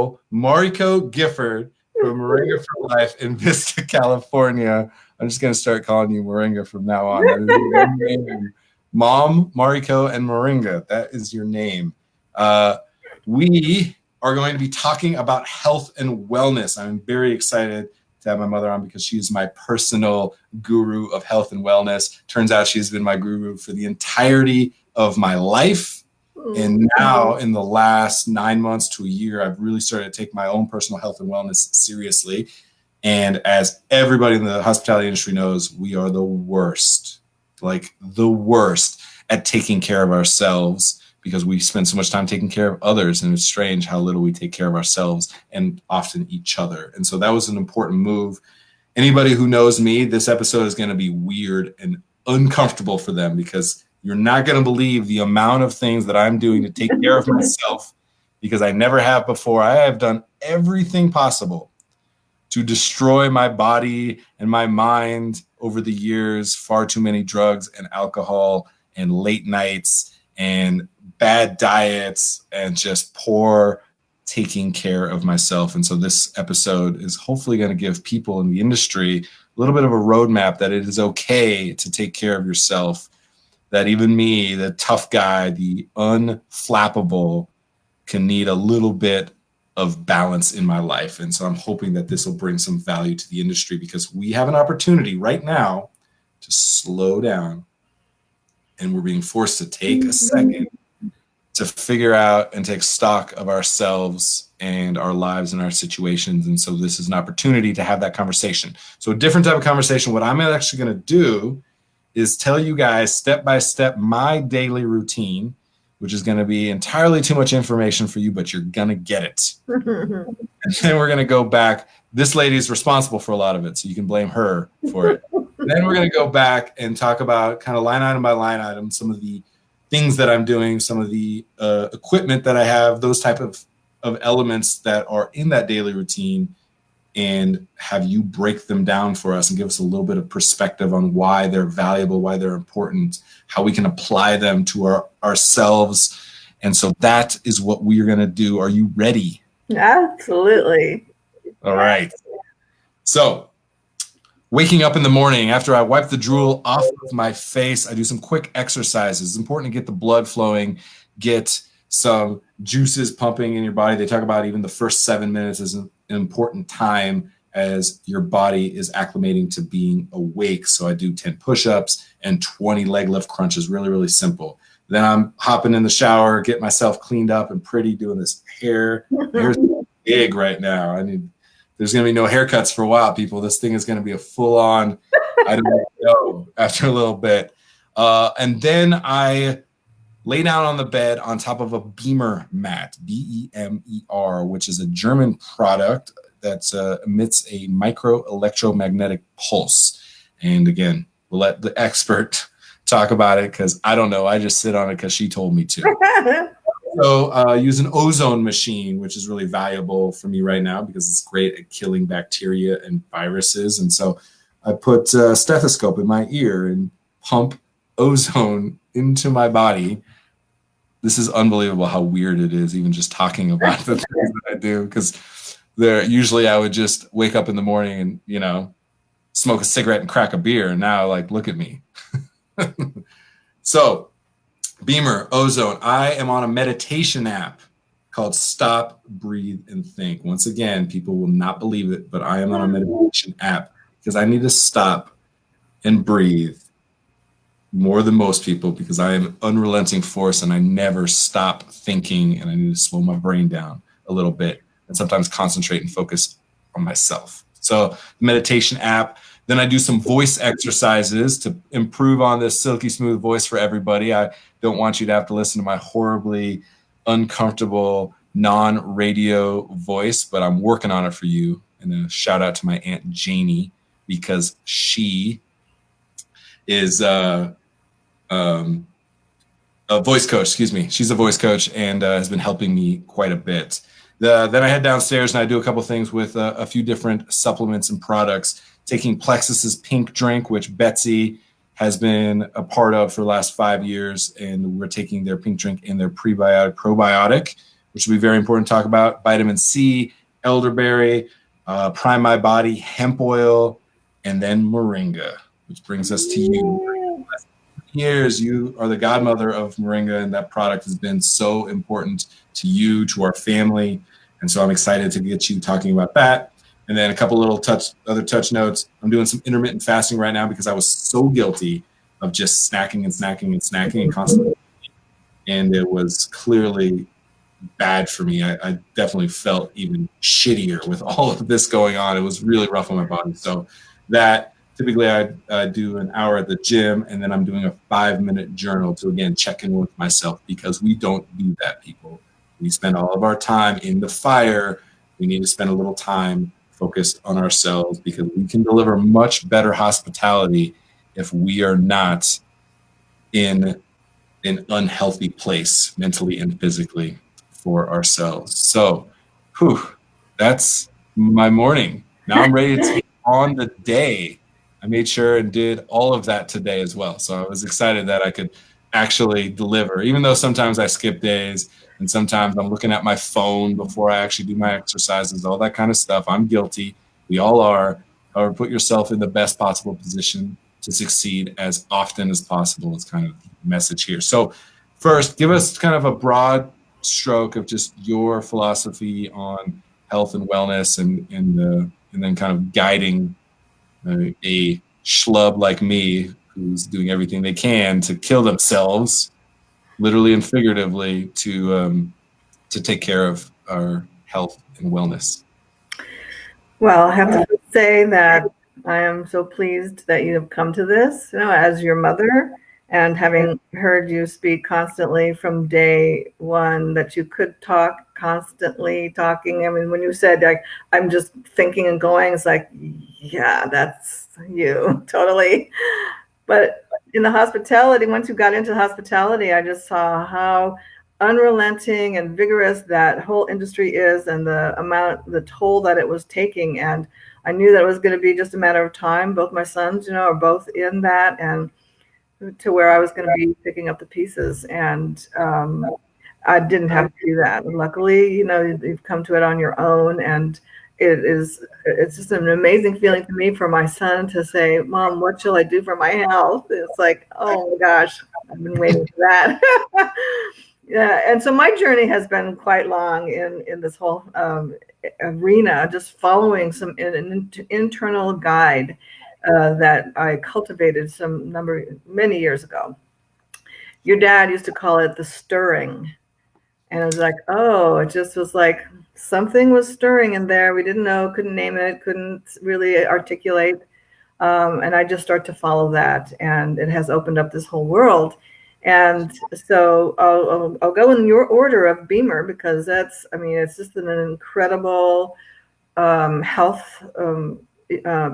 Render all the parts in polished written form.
beautiful Mariko Gifford from Moringa for Life in Vista, California. I'm just going to start calling you Moringa from now on. That is your name. Mom, Mariko, and Moringa. That is your name. We are going to be talking about health and wellness. I'm very excited to have my mother on because she's my personal guru of health and wellness. Turns out she's been my guru for the entirety of my life. And now in the last 9 months to a year, I've really started to take my own personal health and wellness seriously. And as everybody in the hospitality industry knows, we are the worst, like the worst at taking care of ourselves because we spend so much time taking care of others. And it's strange how little we take care of ourselves and often each other. And so that was an important move. Anybody who knows me, this episode is going to be weird and uncomfortable for them because you're not going to believe the amount of things that I'm doing to take care of myself because I never have before. I have done everything possible to destroy my body and my mind over the years. Far too many drugs and alcohol and late nights and bad diets and just poor taking care of myself. And so this episode is hopefully going to give people in the industry a little bit of a roadmap that it is okay to take care of yourself. That even me, the tough guy, the unflappable, can need a little bit of balance in my life. And so I'm hoping that this will bring some value to the industry because we have an opportunity right now to slow down. And we're being forced to take a second to figure out and take stock of ourselves and our lives and our situations. And so this is an opportunity to have that conversation. So a different type of conversation. What I'm actually going to do is tell you guys step by step my daily routine, which is going to be entirely too much information for you, but you're going to get it. And then we're going to go back. This lady is responsible for a lot of it, so you can blame her for it. Then we're going to go back and talk about kind of line item by line item, some of the things that I'm doing, some of the equipment that I have, those type of elements that are in that daily routine, and have you break them down for us and give us a little bit of perspective on why they're valuable, why they're important, how we can apply them to ourselves. And so that is what we are going to do. Are you ready? Absolutely. All right. So waking up in the morning, after I wipe the drool off of my face, I do some quick exercises. It's important to get the blood flowing, get some juices pumping in your body. They talk about even the first 7 minutes is an important time as your body is acclimating to being awake. So I do 10 push-ups and 20 leg lift crunches, really, really simple. Then I'm hopping in the shower, get myself cleaned up and pretty, doing this hair. My hair's big right now. There's going to be no haircuts for a while, people. This thing is going to be a full-on, I don't know, after a little bit. And then I lay down on the bed on top of a Beamer mat, B-E-M-E-R, which is a German product that emits a micro electromagnetic pulse. And again, we'll let the expert talk about it because I don't know. I just sit on it because she told me to. So use an ozone machine, which is really valuable for me right now because it's great at killing bacteria and viruses. And so I put a stethoscope in my ear and pump ozone into my body. This is unbelievable how weird it is, even just talking about the things that I do, because usually I would just wake up in the morning and, smoke a cigarette and crack a beer. And now, look at me. So, Beamer, ozone. I am on a meditation app called Stop, Breathe, and Think. Once again, people will not believe it, but I am on a meditation app because I need to stop and breathe more than most people because I am an unrelenting force and I never stop thinking, and I need to slow my brain down a little bit and sometimes concentrate and focus on myself. So the meditation app. Then I do some voice exercises to improve on this silky smooth voice for everybody. I don't want you to have to listen to my horribly uncomfortable non-radio voice, but I'm working on it for you. And a shout out to my Aunt Janie because she is a voice coach, She's a voice coach and has been helping me quite a bit. Then I head downstairs and I do a couple things with a few different supplements and products, taking Plexus's pink drink, which Betsy has been a part of for the last 5 years. And we're taking their pink drink and their probiotic, which will be very important to talk about, vitamin C, elderberry, Prime My Body, hemp oil, and then moringa, which brings us to you. Years, you are the godmother of moringa, and that product has been so important to you, to our family. And so I'm excited to get you talking about that. And then a couple little other touch notes. I'm doing some intermittent fasting right now because I was so guilty of just snacking and constantly. And it was clearly bad for me. I definitely felt even shittier with all of this going on. It was really rough on my body. So that typically I do an hour at the gym, and then I'm doing a 5-minute journal to, again, check in with myself, because we don't do that, people. We spend all of our time in the fire. We need to spend a little time focused on ourselves, because we can deliver much better hospitality if we are not in an unhealthy place mentally and physically for ourselves. So, that's my morning. Now I'm ready to take on the day. I made sure and did all of that today as well. So I was excited that I could actually deliver, even though sometimes I skip days and sometimes I'm looking at my phone before I actually do my exercises, all that kind of stuff. I'm guilty. We all are. However, put yourself in the best possible position to succeed as often as possible is kind of the message here. So first, give us kind of a broad stroke of just your philosophy on health and wellness, and then kind of guiding a schlub like me who's doing everything they can to kill themselves, literally and figuratively, to take care of our health and wellness. Well, I have to say that I am so pleased that you have come to this, as your mother, and having heard you speak constantly from day one, that you could talk constantly talking. I mean, when you said, like, I'm just thinking and going, it's like, yeah, that's you totally. But in the hospitality, once you got into hospitality, I just saw how unrelenting and vigorous that whole industry is, and the toll that it was taking. And I knew that it was going to be just a matter of time. Both my sons, are both in that, and to where I was going to be picking up the pieces. And I didn't have to do that. And luckily, you've come to it on your own, and it's just an amazing feeling to me for my son to say, Mom, what shall I do for my health? It's like, oh my gosh, I've been waiting for that. Yeah. And so my journey has been quite long in this whole arena, just following an internal guide that I cultivated many years ago. Your dad used to call it the stirring. And I was like, oh, it just was like something was stirring in there. We didn't know, couldn't name it, couldn't really articulate. And I just start to follow that. And it has opened up this whole world. And so I'll go in your order of Beamer, because it's just an incredible health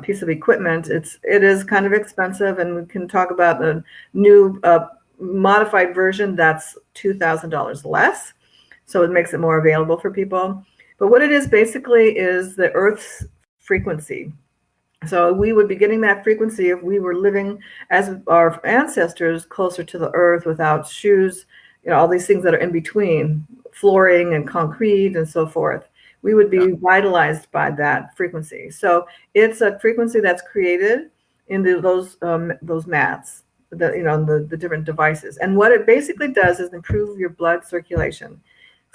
piece of equipment. It is kind of expensive, and we can talk about the new modified version that's $2,000 less. So it makes it more available for people. But what it is basically is the Earth's frequency. So we would be getting that frequency if we were living as our ancestors closer to the Earth, without shoes, all these things that are in between, flooring and concrete and so forth. We would be vitalized by that frequency. So it's a frequency that's created in those mats, the different devices. And what it basically does is improve your blood circulation.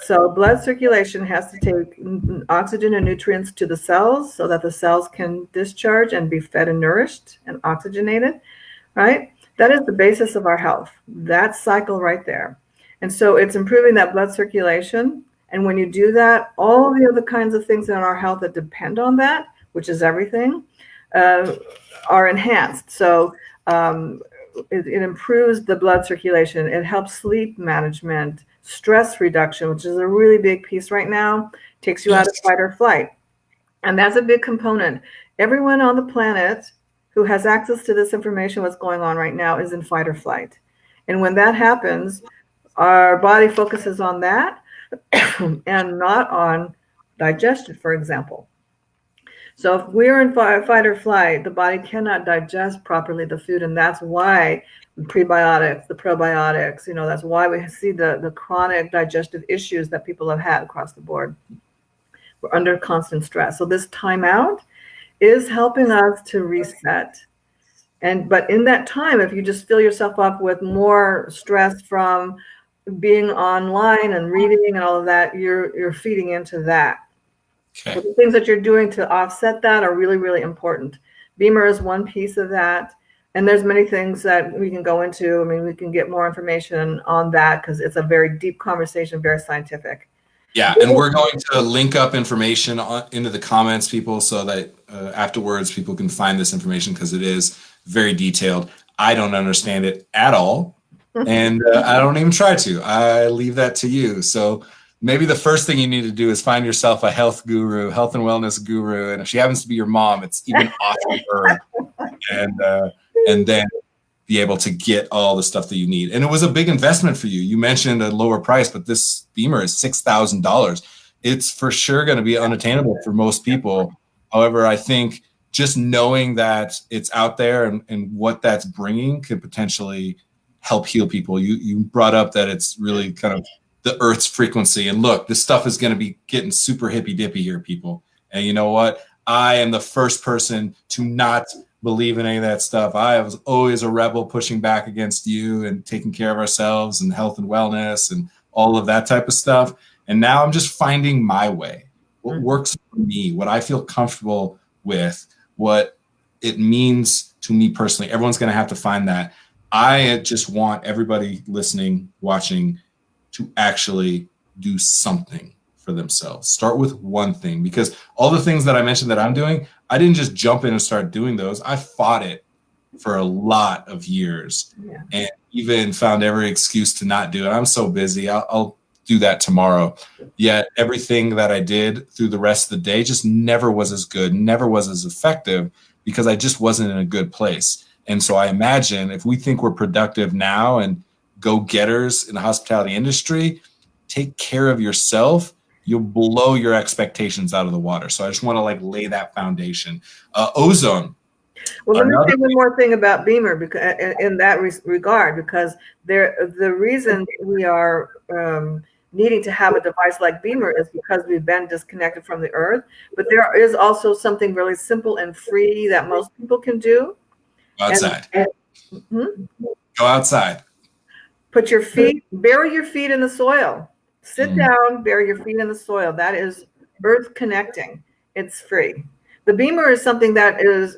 So blood circulation has to take oxygen and nutrients to the cells so that the cells can discharge and be fed and nourished and oxygenated, right? That is the basis of our health, that cycle right there. And so it's improving that blood circulation. And when you do that, all the other kinds of things in our health that depend on that, which is everything, are enhanced. So it improves the blood circulation. It helps sleep management, stress reduction, which is a really big piece right now, takes you out of fight or flight. And that's a big component. Everyone on the planet who has access to this information, what's going on right now, is in fight or flight. And when that happens, our body focuses on that and not on digestion, for example. So if we're in fight or flight, the body cannot digest properly the food. And that's why prebiotics, the probiotics. That's why we see the chronic digestive issues that people have had across the board. We're under constant stress. So this timeout is helping us to reset. But in that time, if you just fill yourself up with more stress from being online and reading and all of that, you're feeding into that. Okay. So the things that you're doing to offset that are really, really important. Beamer is one piece of that. And there's many things that we can go into. I mean, we can get more information on that because it's a very deep conversation, very scientific. Yeah, and we're going to link up information into the comments, people, so that afterwards people can find this information because it is very detailed. I don't understand it at all, and I don't even try to. I leave that to you. So maybe the first thing you need to do is find yourself a health guru, health and wellness guru, and if she happens to be your mom, it's even awesome. And then be able to get all the stuff that you need. And it was a big investment for you. You mentioned a lower price, but this Beamer is $6,000. It's for sure going to be unattainable for most people. However, I think just knowing that it's out there and what that's bringing could potentially help heal people. You brought up that it's really kind of the Earth's frequency. And look, this stuff is going to be getting super hippy dippy here, people. And you know what? I am the first person to not believe in any of that stuff. I was always a rebel pushing back against you and taking care of ourselves and health and wellness and all of that type of stuff. And now I'm just finding my way, what works for me, what I feel comfortable with, what it means to me personally. Everyone's going to have to find that. I just want everybody listening, watching to actually do something for themselves. Start with one thing, because all the things that I mentioned that I'm doing, I didn't just jump in and start doing those. I fought it for a lot of years and even found every excuse to not do it. I'm so busy. I'll do that tomorrow. Yet everything that I did through the rest of the day just never was as good, never was as effective because I just wasn't in a good place. And so I imagine if we think we're productive now and go-getters in the hospitality industry, take care of yourself, you'll blow your expectations out of the water. So I just want to lay that foundation. Ozone. Well, let me say one more thing about Beamer because in that regard, because the reason we are needing to have a device like Beamer is because we've been disconnected from the Earth. But there is also something really simple and free that most people can do. Go outside. Go outside. Put your feet, bury your feet in the soil. Sit down, bury your feet in the soil. That is earth connecting. It's free. The Beamer is something that is,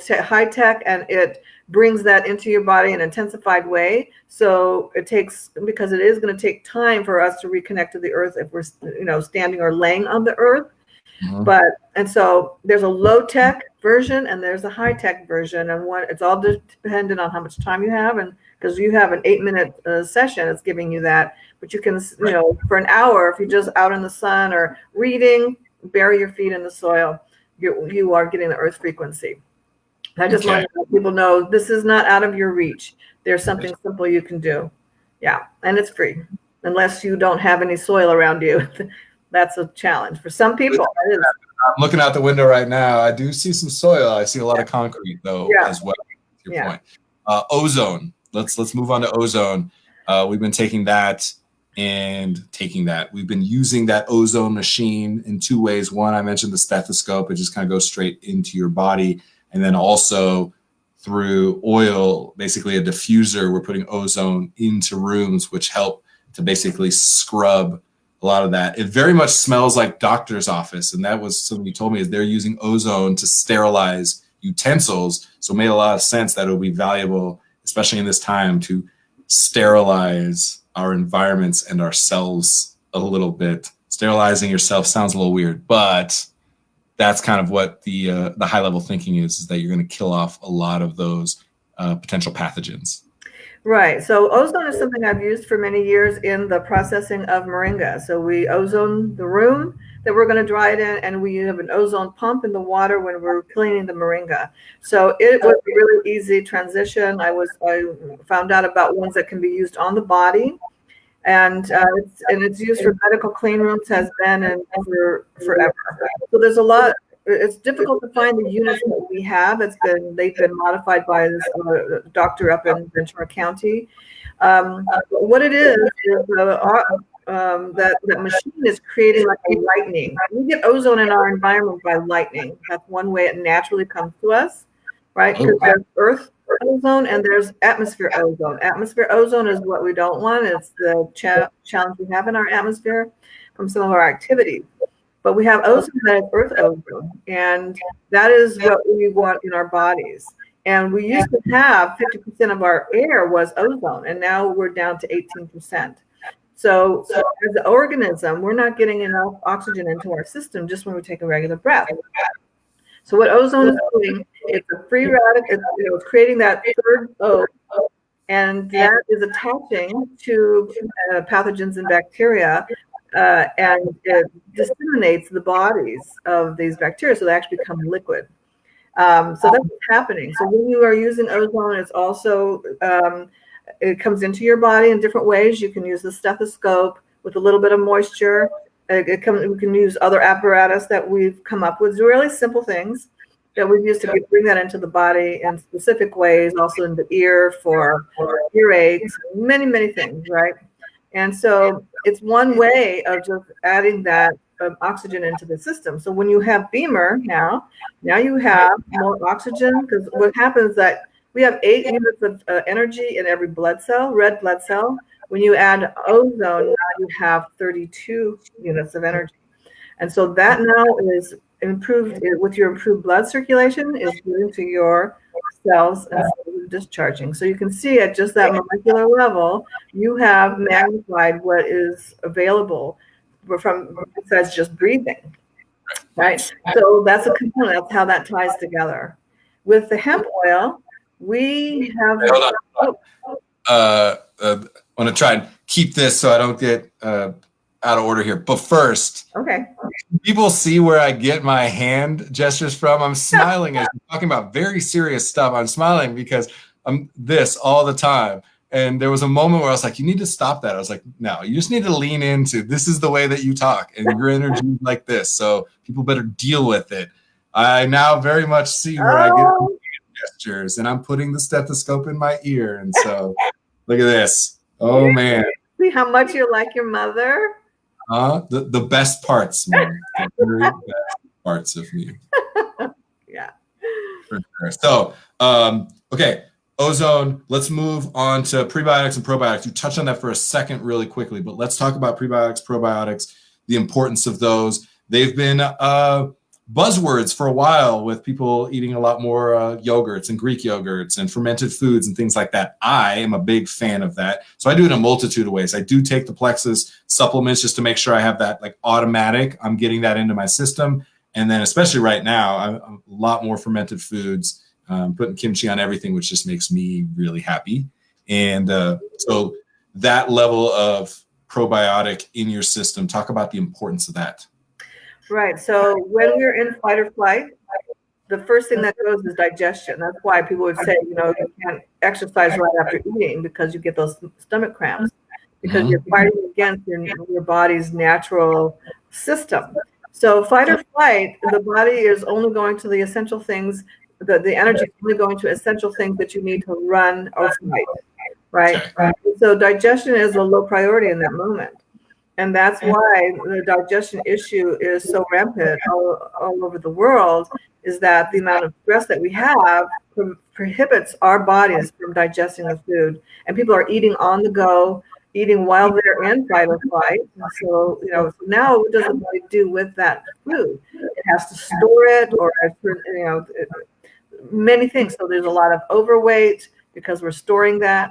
high tech, and it brings that into your body in an intensified way. So because it is going to take time for us to reconnect to the earth if we're, standing or laying on the earth. And so there's a low tech version and there's a high tech version, and it's all dependent on how much time you have, and because you have an 8-minute session, it's giving you that. But you can, for an hour, if you're just out in the sun or reading, bury your feet in the soil. You are getting the earth frequency. I just want to let people know this is not out of your reach. There's something simple you can do. Yeah, and it's free, unless you don't have any soil around you. That's a challenge for some people. It is. I'm looking out the window right now. I do see some soil. I see a lot of concrete though as well. To your point. Ozone. Let's move on to ozone. We've been taking that. We've been using that ozone machine in two ways. One, I mentioned the stethoscope. It just kind of goes straight into your body. And then also through oil, basically a diffuser, we're putting ozone into rooms, which help to basically scrub a lot of that. It very much smells like doctor's office. And that was something you told me, is they're using ozone to sterilize utensils. So it made a lot of sense that it would be valuable, especially in this time, to sterilize our environments and ourselves a little bit. Sterilizing yourself sounds a little weird, but that's kind of what the high level thinking is that you're going to kill off a lot of those potential pathogens. Right. So ozone is something I've used for many years in the processing of moringa. So we ozone the room that we're going to dry it in, and we have an ozone pump in the water when we're cleaning the moringa. So it was a really easy transition. I found out about ones that can be used on the body, and it's used for medical clean rooms, has been and for forever. So there's a lot it's difficult to find the units that we have. They've been modified by this doctor up in Ventura County. What it is that machine is creating like a lightning. We get ozone in our environment by lightning. That's one way it naturally comes to us, right? Because there's earth ozone and there's atmosphere ozone. Atmosphere ozone is what we don't want. It's the challenge we have in our atmosphere from some of our activities. But we have ozone that is earth ozone, and that is what we want in our bodies. And we used to have 50% of our air was ozone, and now we're down to 18%. So as an organism, we're not getting enough oxygen into our system just when we take a regular breath. So what ozone is doing, it's a free radical, it's creating that third O, and that is attaching to pathogens and bacteria, and it disseminates the bodies of these bacteria, so they actually become liquid. So that's what's happening. So when you are using ozone, it's also it comes into your body in different ways. You can use the stethoscope with a little bit of moisture. We can use other apparatus that we've come up with, really simple things that we've used to bring that into the body in specific ways, also in the ear for ear aids, many things, right? And so it's one way of just adding that oxygen into the system. So when you have Beamer now you have more oxygen, because what happens is that we have 8 units of energy in every blood cell, red blood cell. When you add ozone, now you have 32 units of energy. And so that now is improved with your improved blood circulation, is getting to your cells and discharging. So you can see at just that molecular level, you have magnified what is available from besides just breathing, right? So that's a component. That's how that ties together. With the hemp oil, we have. Hold on. I want to try and keep this so I don't get out of order here. But first, okay, people see where I get my hand gestures from. I'm smiling as you're talking about very serious stuff. I'm smiling because I'm this all the time. And there was a moment where I was like, you need to stop that. I was like, no, you just need to lean into this is the way that you talk and your energy is like this. So people better deal with it. I now very much see where I get gestures, and I'm putting the stethoscope in my ear. And so look at this. Oh, man. See how much you're like your mother? The best parts, Mom. The very best parts of me. Yeah. For sure. So, okay. Ozone, let's move on to prebiotics and probiotics. You touched on that for a second really quickly, but let's talk about prebiotics, probiotics, the importance of those. They've been buzzwords for a while with people eating a lot more yogurts and Greek yogurts and fermented foods and things like that. I am a big fan of that. So I do it in a multitude of ways. I do take the Plexus supplements just to make sure I have that like automatic. I'm getting that into my system. And then especially right now, a lot more fermented foods. Putting kimchi on everything, which just makes me really happy. And so that level of probiotic in your system, talk about the importance of that. Right. So when we're in fight or flight, the first thing that goes is digestion. That's why people would say, you can't exercise right after eating because you get those stomach cramps, because you're fighting against your body's natural system. So fight or flight, the body is only going to the essential things. The energy is only going to essential things that you need to run or fight, right? So digestion is a low priority in that moment. And that's why the digestion issue is so rampant all over the world, is that the amount of stress that we have prohibits our bodies from digesting the food. And people are eating on the go, eating while they're in fight or flight. So, so now what does the body do with that food? It has to store it, or, many things. So there's a lot of overweight because we're storing that.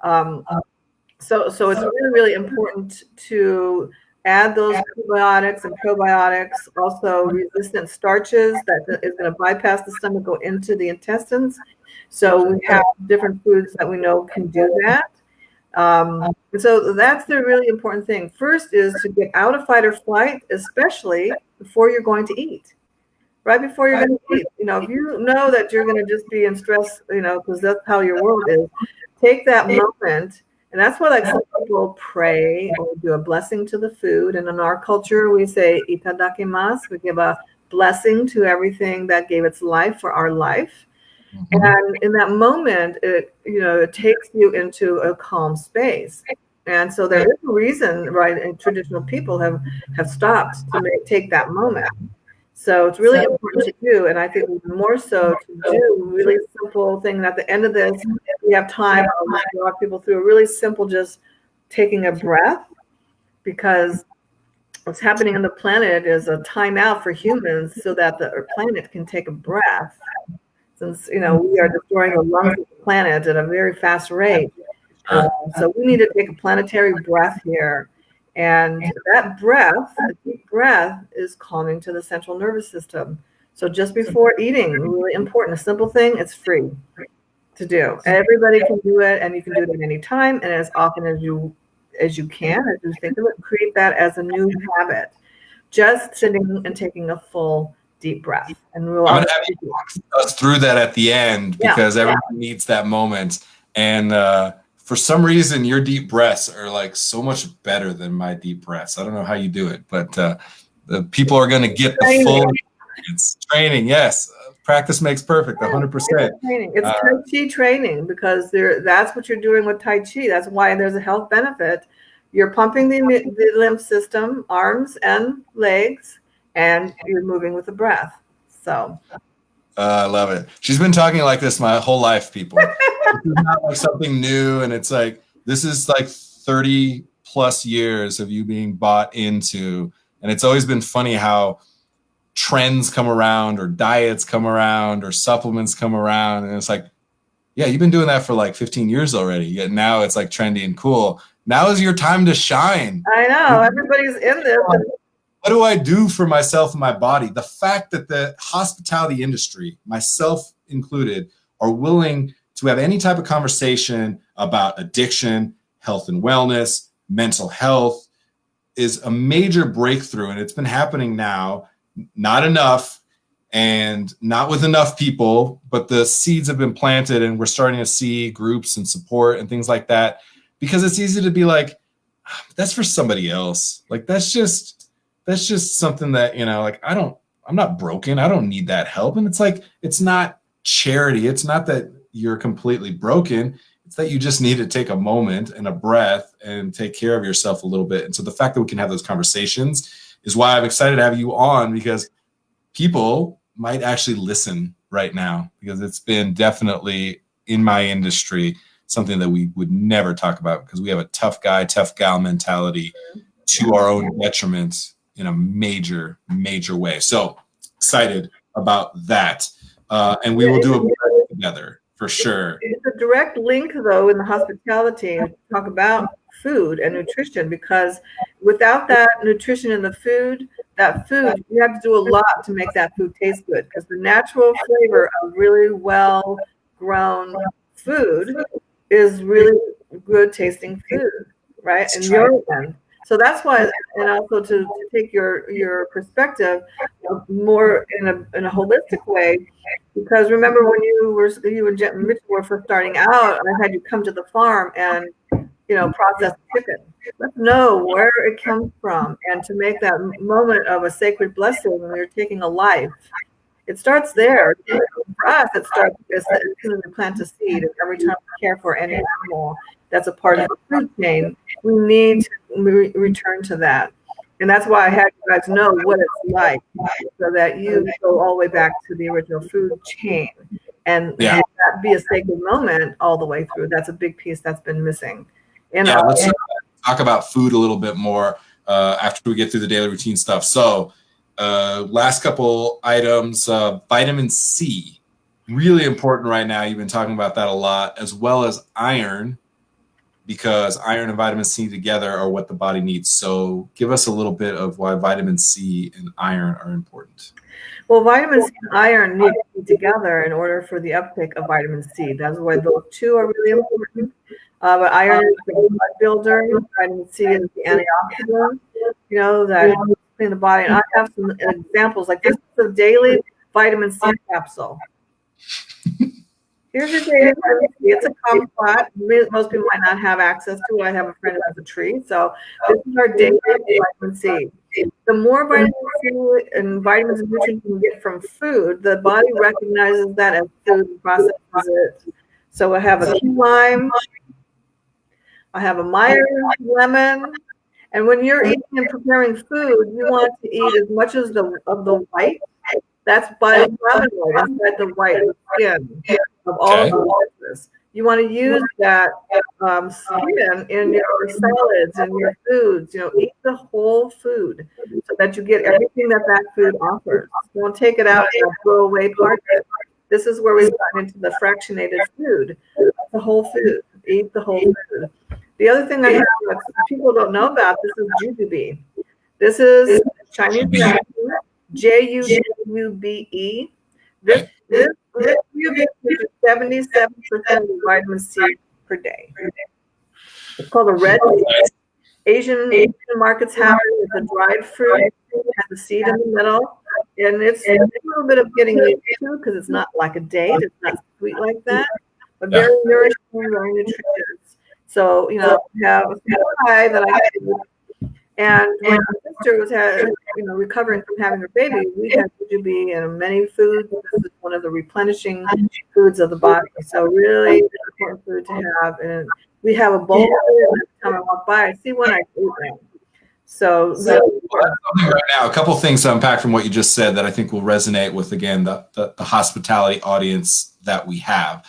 So it's really, really important to add those prebiotics and probiotics, also resistant starches that is going to bypass the stomach, go into the intestines. So we have different foods that we know can do that. So that's the really important thing. First is to get out of fight or flight, especially before you're going to eat. Right before you're going to eat, if you know that you're going to just be in stress, because that's how your world is, take that moment. And that's why some people pray or do a blessing to the food. And in our culture, we say itadakimasu. We give a blessing to everything that gave its life for our life. Mhm. And in that moment, it takes you into a calm space. And so there is a reason, right? And traditional people have stopped to take that moment. So it's really important to do, and I think even more so to do really simple thing. And at the end of this, we have time. I'll just walk people through a really simple, just taking a breath, because what's happening on the planet is a timeout for humans so that the planet can take a breath. Since we are destroying the lungs of the planet at a very fast rate, so we need to take a planetary breath here. And that breath, a deep breath, is calming to the central nervous system. So just before eating, really important, a simple thing, it's free to do. Everybody can do it, and you can do it at any time and as often as you can, as you think of it. Create that as a new habit. Just sitting and taking a full deep breath. And I'm gonna have you walk us through that at the end, because everyone needs that moment. And for some reason, your deep breaths are like so much better than my deep breaths. I don't know how you do it, but the people are going to get the full experience. Training. Yes, practice makes perfect. 100%. It's Tai Chi training, because that's what you're doing with Tai Chi. That's why there's a health benefit. You're pumping the lymph system, arms and legs, and you're moving with the breath. So I love it. She's been talking like this my whole life, people. This is not like something new, and it's like this is like 30 plus years of you being bought into, and it's always been funny how trends come around, or diets come around, or supplements come around, and it's like, yeah, you've been doing that for like 15 years already, yet now it's like trendy and cool. Now is your time to shine. I know, everybody's in this. What do I do for myself and my body? The fact that the hospitality industry, myself included, are willing to have any type of conversation about addiction, health and wellness, mental health, is a major breakthrough. And it's been happening now, not enough and not with enough people, but the seeds have been planted, and we're starting to see groups and support and things like that, because it's easy to be like, that's for somebody else. Like, that's just something that, like, I'm not broken. I don't need that help. And it's like, it's not charity. It's not that you're completely broken. It's that you just need to take a moment and a breath and take care of yourself a little bit. And so the fact that we can have those conversations is why I'm excited to have you on, because people might actually listen right now, because it's been definitely in my industry something that we would never talk about, because we have a tough guy, tough gal mentality to our own detriment in a major, major way. So excited about that. And we will do a break together for sure. It's a direct link, though, in the hospitality to talk about food and nutrition, because without that nutrition in the food, you have to do a lot to make that food taste good, because the natural flavor of really well grown food is really good tasting food, right? And so that's why, and also to take your perspective more in a holistic way, because remember when you and Jen Mitchell were first starting out, I had you come to the farm and process chicken. Let's know where it comes from, and to make that moment of a sacred blessing when you're taking a life. It starts there. For us, it starts as soon as we plant a seed, and every time we care for any animal that's a part of the food chain, we need to return to that. And that's why I had you guys know what it's like, so that you go all the way back to the original food chain and that be a sacred moment all the way through. That's a big piece that's been missing. Let's talk about food a little bit more after we get through the daily routine stuff. So last couple items, vitamin C, really important right now. You've been talking about that a lot, as well as iron, because iron and vitamin C together are what the body needs. So give us a little bit of why vitamin C and iron are important. Well, vitamin C and iron need to be together in order for the uptake of vitamin C. That's why those two are really important. But iron is the blood builder, vitamin C is the antioxidant, that in the body. And I have some examples, like this is a daily vitamin C capsule. Here's your daily vitamin C. It's a kumquat. Most people might not have access to it. I have a friend who has a tree. So this is our daily vitamin C. The more vitamin C and vitamins and nutrients you get from food, the body recognizes that as food and processes it. So I have a key lime, I have a Meyer lemon, and when you're eating and preparing food, you want to eat as much as of the white. That's bioflavonoid inside the white skin of all of the spices. You want to use that skin in your salads and your foods. Eat the whole food so that you get everything that food offers. Don't take it out and throw away part of it. This is where we've gotten into the fractionated food. The whole food. Eat the whole food. The other thing I have that people don't know about, this is jujube. This is Chinese medicine, Jujube. This jujube is 77% of the vitamin C per day. It's called a red tea. Asian markets have it. It's a dried fruit. It has a seed in the middle. And it's a little bit of getting used to because it's not like a date. It's not sweet like that, but very nourishing, very nutritious. So, we have a pie that I had. And when my sister was recovering from having her baby, we had jujube in many foods. This is one of the replenishing foods of the body. So really important food to have. And we have a bowl of it. Every time I walk by, I see one, I eat them. So right now, a couple of things to unpack from what you just said that I think will resonate with, again, the hospitality audience that we have.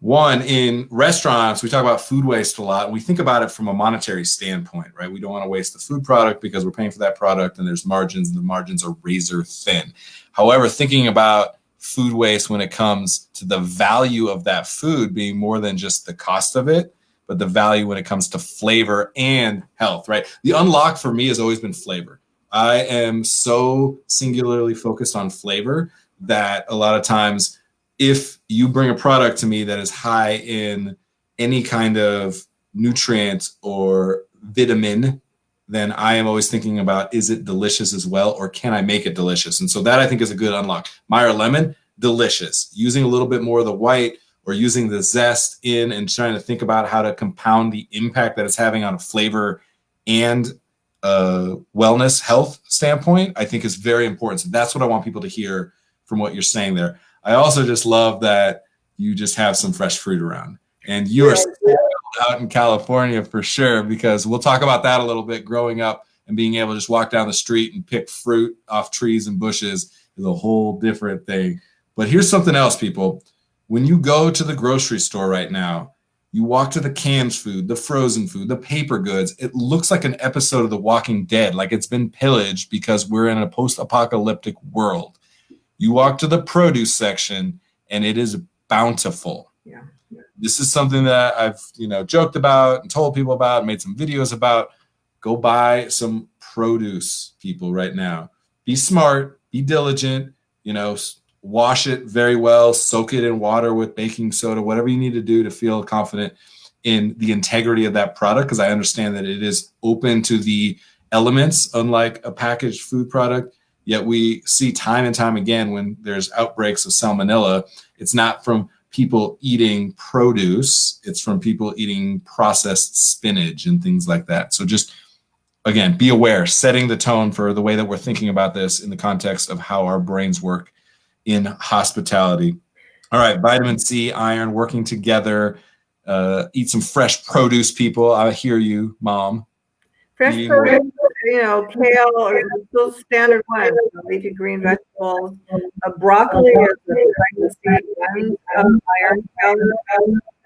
One, in restaurants, we talk about food waste a lot. And we think about it from a monetary standpoint, right? We don't want to waste the food product because we're paying for that product and there's margins, and the margins are razor thin. However, thinking about food waste when it comes to the value of that food being more than just the cost of it, but the value when it comes to flavor and health, right? The unlock for me has always been flavor. I am so singularly focused on flavor that a lot of times, if you bring a product to me that is high in any kind of nutrient or vitamin, then I am always thinking about, is it delicious as well, or can I make it delicious? And so that I think is a good unlock. Meyer lemon, delicious. Using a little bit more of the white or using the zest in and trying to think about how to compound the impact that it's having on a flavor and wellness health standpoint, I think is very important. So that's what I want people to hear from what you're saying there. I also just love that you just have some fresh fruit around, and you are out in California for sure, because we'll talk about that a little bit. Growing up and being able to just walk down the street and pick fruit off trees and bushes is a whole different thing. But here's something else, people. When you go to the grocery store right now, you walk to the canned food, the frozen food, the paper goods. It looks like an episode of The Walking Dead, like it's been pillaged because we're in a post-apocalyptic world. You walk to the produce section, and it is bountiful. Yeah. This is something that I've, joked about and told people about, made some videos about. Go buy some produce, people, right now. Be smart, be diligent, wash it very well, soak it in water with baking soda, whatever you need to do to feel confident in the integrity of that product, because I understand that it is open to the elements, unlike a packaged food product. Yet we see time and time again when there's outbreaks of salmonella, it's not from people eating produce, it's from people eating processed spinach and things like that. So just, again, be aware, setting the tone for the way that we're thinking about this in the context of how our brains work in hospitality. All right, vitamin C, iron, working together. Eat some fresh produce, people. I hear you, Mom. Fresh produce, kale, or those standard ones, leafy green vegetables. Broccoli is a vitamin C and iron powder.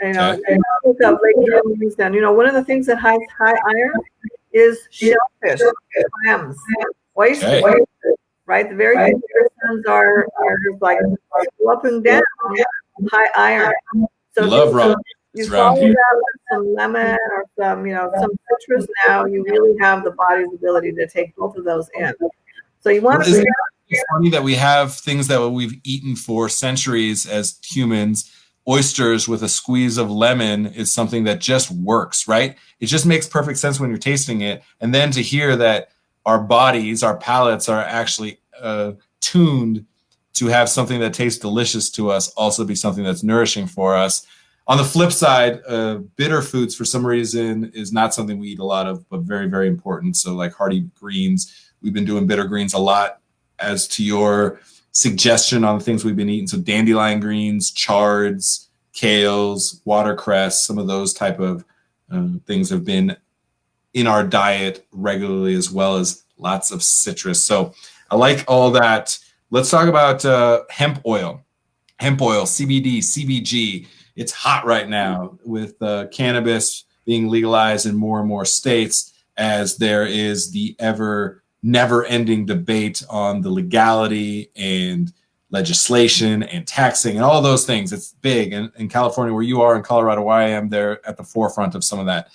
Legumes, and one of the things that has high iron is shellfish, clams, oysters. Right, the very ones are just like up and down, high iron. So love raw. You follow that with some lemon or some citrus. Now you really have the body's ability to take both of those in. So you want to. It's funny that we have things that we've eaten for centuries as humans. Oysters with a squeeze of lemon is something that just works, right? It just makes perfect sense when you're tasting it. And then to hear that our bodies, our palates are actually tuned to have something that tastes delicious to us also be something that's nourishing for us. On the flip side, bitter foods for some reason is not something we eat a lot of, but very, very important. So like hearty greens, we've been doing bitter greens a lot as to your suggestion on the things we've been eating. So dandelion greens, chards, kales, watercress, some of those type of things have been in our diet regularly, as well as lots of citrus. So I like all that. Let's talk about hemp oil. Hemp oil, CBD, CBG. It's hot right now with cannabis being legalized in more and more states, as there is the never-ending debate on the legality and legislation and taxing and all those things. It's big. And in California, where you are, in Colorado, where I am, they're at the forefront of some of that.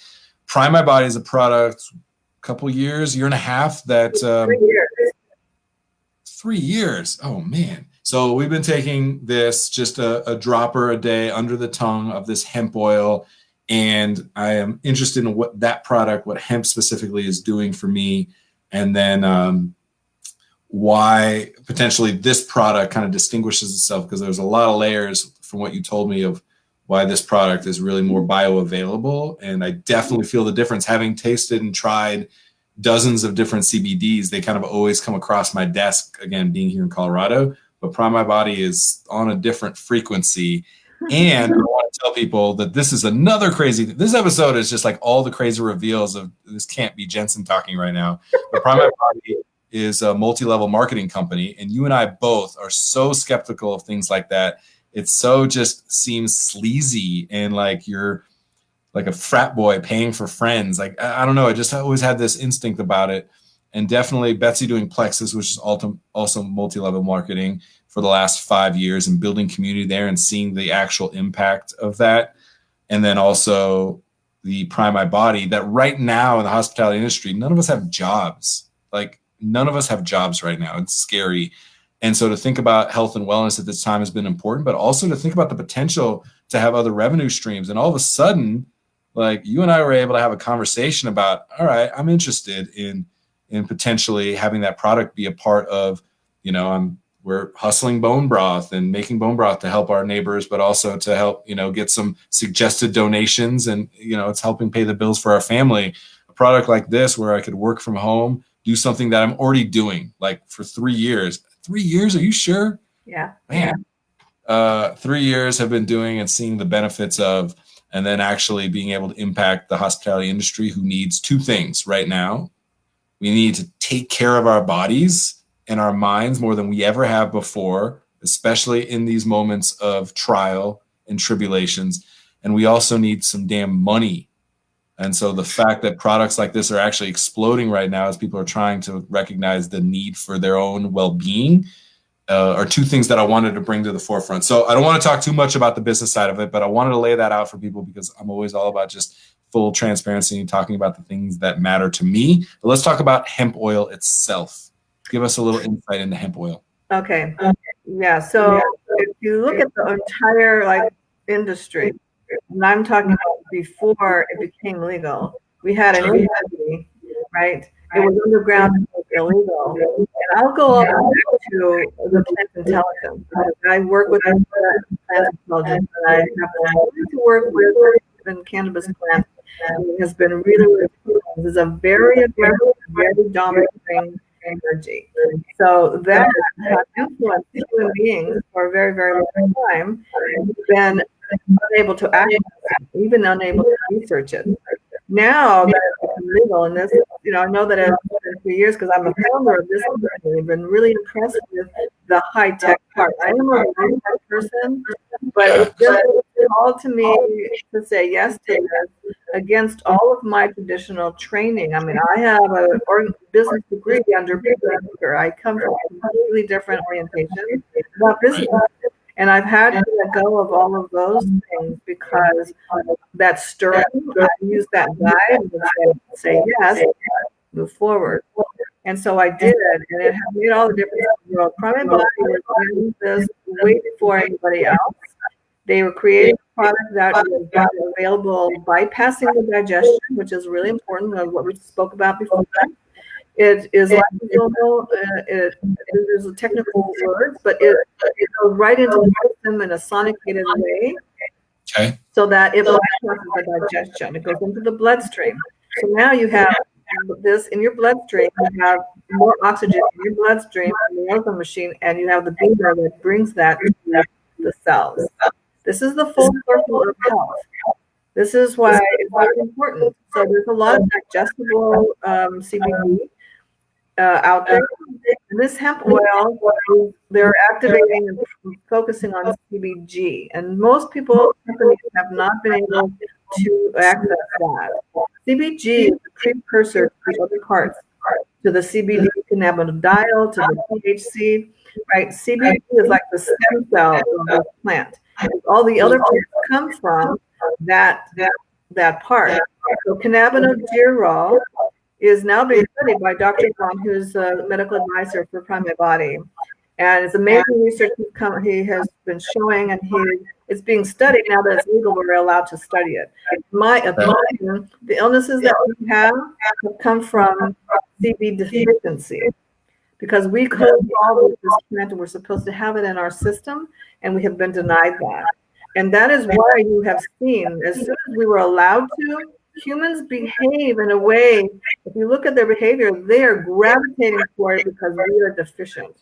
Prime My Body is a product, year and a half that 3 years. 3 years. Oh man. So we've been taking this, just a dropper a day under the tongue of this hemp oil. And I am interested in what that product, what hemp specifically, is doing for me. And then why potentially this product kind of distinguishes itself, because there's a lot of layers from what you told me of why this product is really more bioavailable. And I definitely feel the difference, having tasted and tried dozens of different CBDs. They kind of always come across my desk, again, being here in Colorado, but Prime My Body is on a different frequency. And I want to tell people that this is another crazy, this episode is just like all the crazy reveals of, this can't be Jensen talking right now, but Prime My Body is a multi-level marketing company. And you and I both are so skeptical of things like that. It so just seems sleazy, and like you're like a frat boy paying for friends. Like, I don't know. I just always had this instinct about it. And definitely Betsy doing Plexus, which is also multi-level marketing for the last 5 years, and building community there and seeing the actual impact of that. And then also the Prime My Body, that right now in the hospitality industry, none of us have jobs. Like, none of us have jobs right now. It's scary. And so to think about health and wellness at this time has been important, but also to think about the potential to have other revenue streams. And all of a sudden, like, you and I were able to have a conversation about, all right, I'm interested in potentially having that product be a part of, we're hustling bone broth and making bone broth to help our neighbors, but also to help, get some suggested donations, and, it's helping pay the bills for our family. A product like this, where I could work from home, do something that I'm already doing, like, for 3 years. 3 years? Are you sure? Yeah. Man. 3 years have been doing and seeing the benefits of, and then actually being able to impact the hospitality industry, who needs two things right now. We need to take care of our bodies and our minds more than we ever have before, especially in these moments of trial and tribulations. And we also need some damn money. And so the fact that products like this are actually exploding right now, as people are trying to recognize the need for their own well-being, are two things that I wanted to bring to the forefront. So I don't want to talk too much about the business side of it, but I wanted to lay that out for people, because I'm always all about just full transparency and talking about the things that matter to me. But let's talk about hemp oil itself. Give us a little insight into hemp oil. Okay. Yeah. So if you look at the entire industry, and I'm talking about before it became legal, we had an industry, right? It was underground and it was illegal. And I'll go up to the plant intelligence, because I work with plant intelligence, and I have to work with cannabis plants. It has been really, really cool. This is a very aggressive, very dominating energy. So that has influenced human beings for a very, very long time. Been unable to access it, even unable to research it. Now that it's legal, and this, I know that it's been 3 years, because I'm a founder of this company. I've been really impressed with the high tech part. I am a high-tech person, but it's just called to me to say yes to this against all of my traditional training. I mean, I have a business degree under business. I come from a completely different orientation about business. And I've had to let go of all of those things, because that stirring, I use that guide and say yes, move forward. And so I did, and it has made all the difference in the world. Prime My Body was doing this way before anybody else. They were creating a product that was available, bypassing the digestion, which is really important, what we spoke about before. It is lysosomal. There's a technical word, but it goes right into the system in a sonicated way, okay, so that it bypasses the digestion. It goes into the bloodstream. So now you have this in your bloodstream. You have more oxygen in your bloodstream in the ozone machine, and you have the beamer that brings that to the cells. This is the full circle of health. This is why it's very important. So there's a lot of digestible CBD out there. And this hemp oil, they're activating and focusing on CBG. And most people, companies have not been able to access that. CBG is a precursor to the other parts, to the CBD cannabidiol, to the THC, right? CBD is like the stem cell of the plant. All the other parts come from that part. So cannabidiol is now being studied by Dr. Wong, who's a medical advisor for Prime My Body. And it's amazing research he has been showing, and it's being studied now that it's legal, we're allowed to study it. In my opinion, the illnesses that we have come from CB deficiency, because we could evolve with this plant and we're supposed to have it in our system, and we have been denied that. And that is why you have seen, as soon as we were allowed to, humans behave in a way, if you look at their behavior, they are gravitating toward it because we are deficient.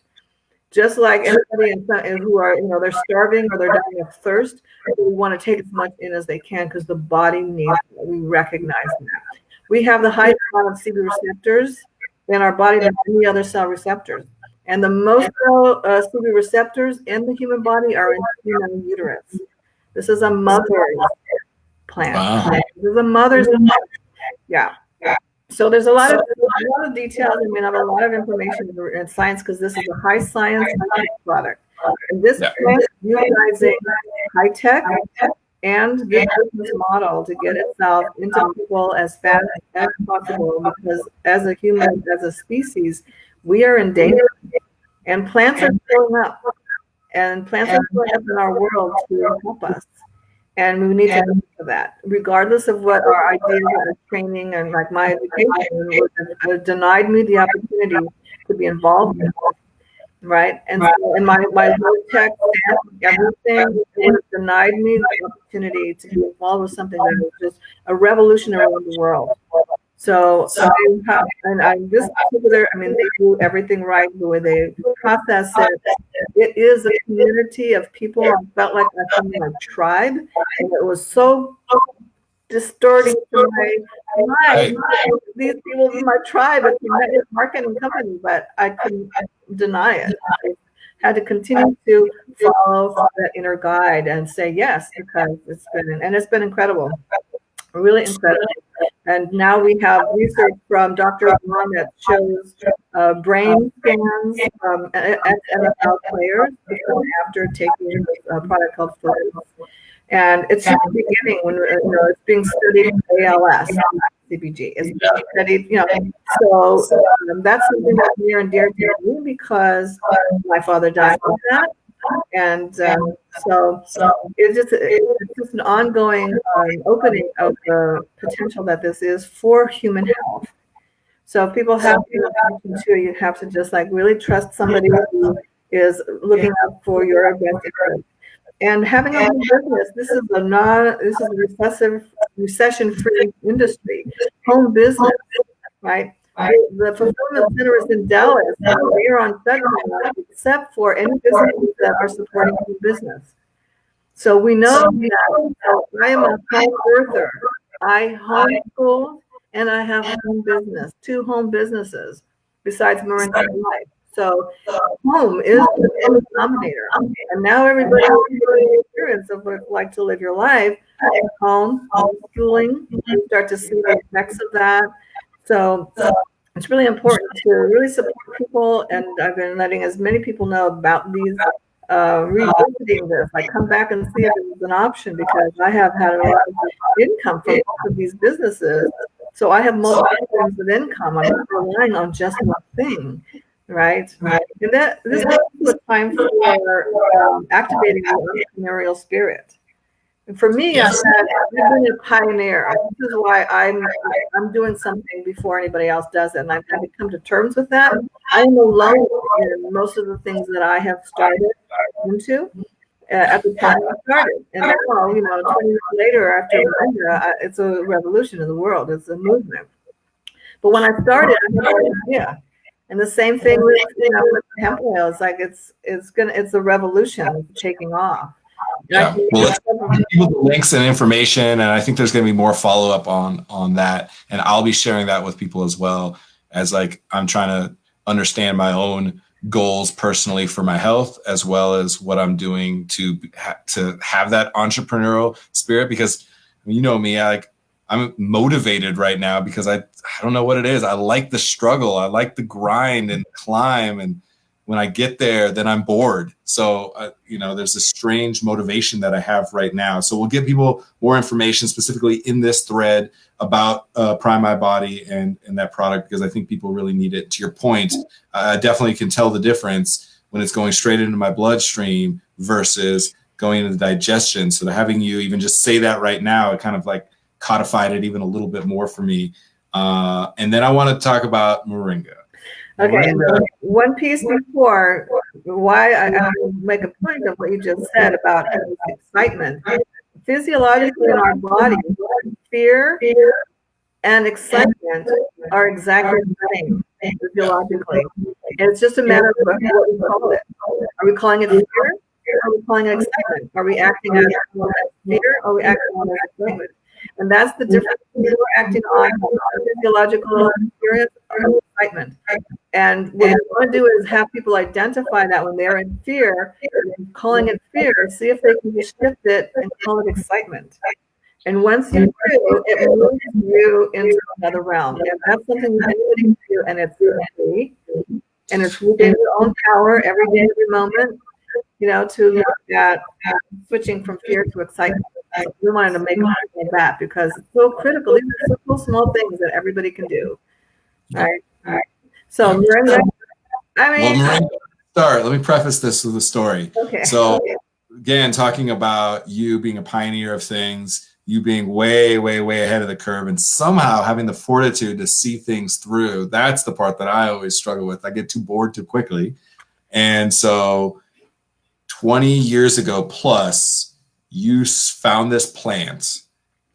Just like anybody who are, they're starving or they're dying of thirst, they want to take as much in as they can because the body needs it. We recognize that. We have the highest amount of CB receptors in our body than any other cell receptors. And the most CB receptors in the human body are in the human uterus. This is a mother's plant. Wow. This is a mother's plant. Yeah. So there's a lot of details. I mean, I have a lot of information in science because this is a high science product. And this plant is utilizing high tech and the business model to get itself into people as fast as possible, because as a human, as a species, we are in danger. And plants are showing up. And plants are showing up in our world to help us. And we need to look for that, regardless of what our ideas of training and like my education denied me the opportunity to be involved in it, right? And so in my tech, everything was denied me the opportunity to be involved with something that was just a revolution around the world. So this particular, I mean, they do everything right the way they process it. It is a community of people. I felt like I found my tribe, and it was so distorting to my these people in my tribe. It's a marketing company, but I couldn't deny it. I had to continue to follow that inner guide and say yes, because it's been incredible, really incredible. And now we have research from Dr. Wong that shows brain scans from NFL players before and after taking a product called Focus. And it's just the beginning when it's being studied in ALS. CBG is being studied, So that's something that's near and dear to me because my father died from that. And so it's just an ongoing opening of the potential that this is for human health. So people have you have to just like really trust somebody who is looking out for your best interest. And having a home business, this is a recession-free industry. Home business, right? The fulfillment center is in Dallas. We are on FedEx, except for any businesses that are supporting home business. So we know that I am a home birther. I homeschool and I have home business, 2 home businesses besides Moringa Life. So home is the denominator. And now everybody has the experience of what it's like to live your life at home, homeschooling. You start to see the effects of that. So it's really important to really support people, and I've been letting as many people know about these revisiting this. I come back and see if it was an option because I have had a lot of income from both of these businesses. So I have multiple forms of income. I'm not relying on just one thing, right? And this is a time for activating the entrepreneurial spirit. And for me, I've been a pioneer. This is why I'm doing something before anybody else does it, and I've had to come to terms with that. I am alone in most of the things that I have started into at the time I started. And now, 20 years later, after Moringa, it's a revolution in the world. It's a movement. But when I started, I had no idea. And the same thing with, with hemp oil. It's like it's a revolution taking off. Yeah, well, let's give people the links and information, and I think there's going to be more follow up on that, and I'll be sharing that with people as well, as like I'm trying to understand my own goals personally for my health, as well as what I'm doing to have that entrepreneurial spirit. Because you know me, I'm motivated right now because I don't know what it is. I like the struggle, I like the grind and climb, and when I get there, then I'm bored. So, there's a strange motivation that I have right now. So we'll give people more information specifically in this thread about Prime My Body and that product, because I think people really need it. To your point, I definitely can tell the difference when it's going straight into my bloodstream versus going into the digestion. So having you even just say that right now, it kind of like codified it even a little bit more for me. And then I want to talk about Moringa. Okay, one piece before, why I make a point of what you just said about excitement. Physiologically in our body, fear and excitement are exactly the same physiologically. And it's just a matter of what we call it. Are we calling it fear? Or are we calling it excitement? Are we acting as fear or are we acting on excitement? And that's the difference. We're acting on physiological experience or excitement. And what we want to do is have people identify that when they're in fear, calling it fear, see if they can shift it and call it excitement. And once you do, it moves you into another realm. And that's something that anybody can do, and it's free. And it's within your own power every day, every moment, to look at switching from fear to excitement. So we wanted to make it like that because it's so critical. These are simple, small things that everybody can do. Right? So, Moringa, Moringa, start. Let me preface this with a story. Okay. So, again, talking about you being a pioneer of things, you being way, way, way ahead of the curve, and somehow having the fortitude to see things through. That's the part that I always struggle with. I get too bored too quickly. And so 20 years ago plus, you found this plant,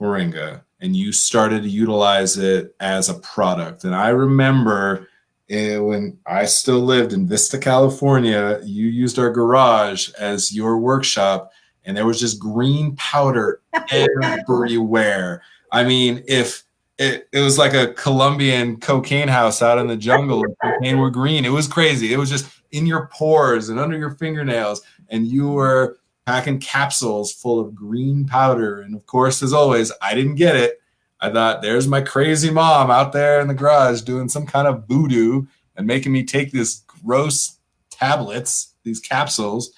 Moringa, and you started to utilize it as a product. And I remember when I still lived in Vista, California, you used our garage as your workshop, and there was just green powder everywhere. I mean, if it was like a Colombian cocaine house out in the jungle, cocaine were green. It was crazy. It was just in your pores and under your fingernails, and you were packing capsules full of green powder. And of course, as always, I didn't get it. I thought, there's my crazy mom out there in the garage doing some kind of voodoo and making me take these gross tablets, these capsules.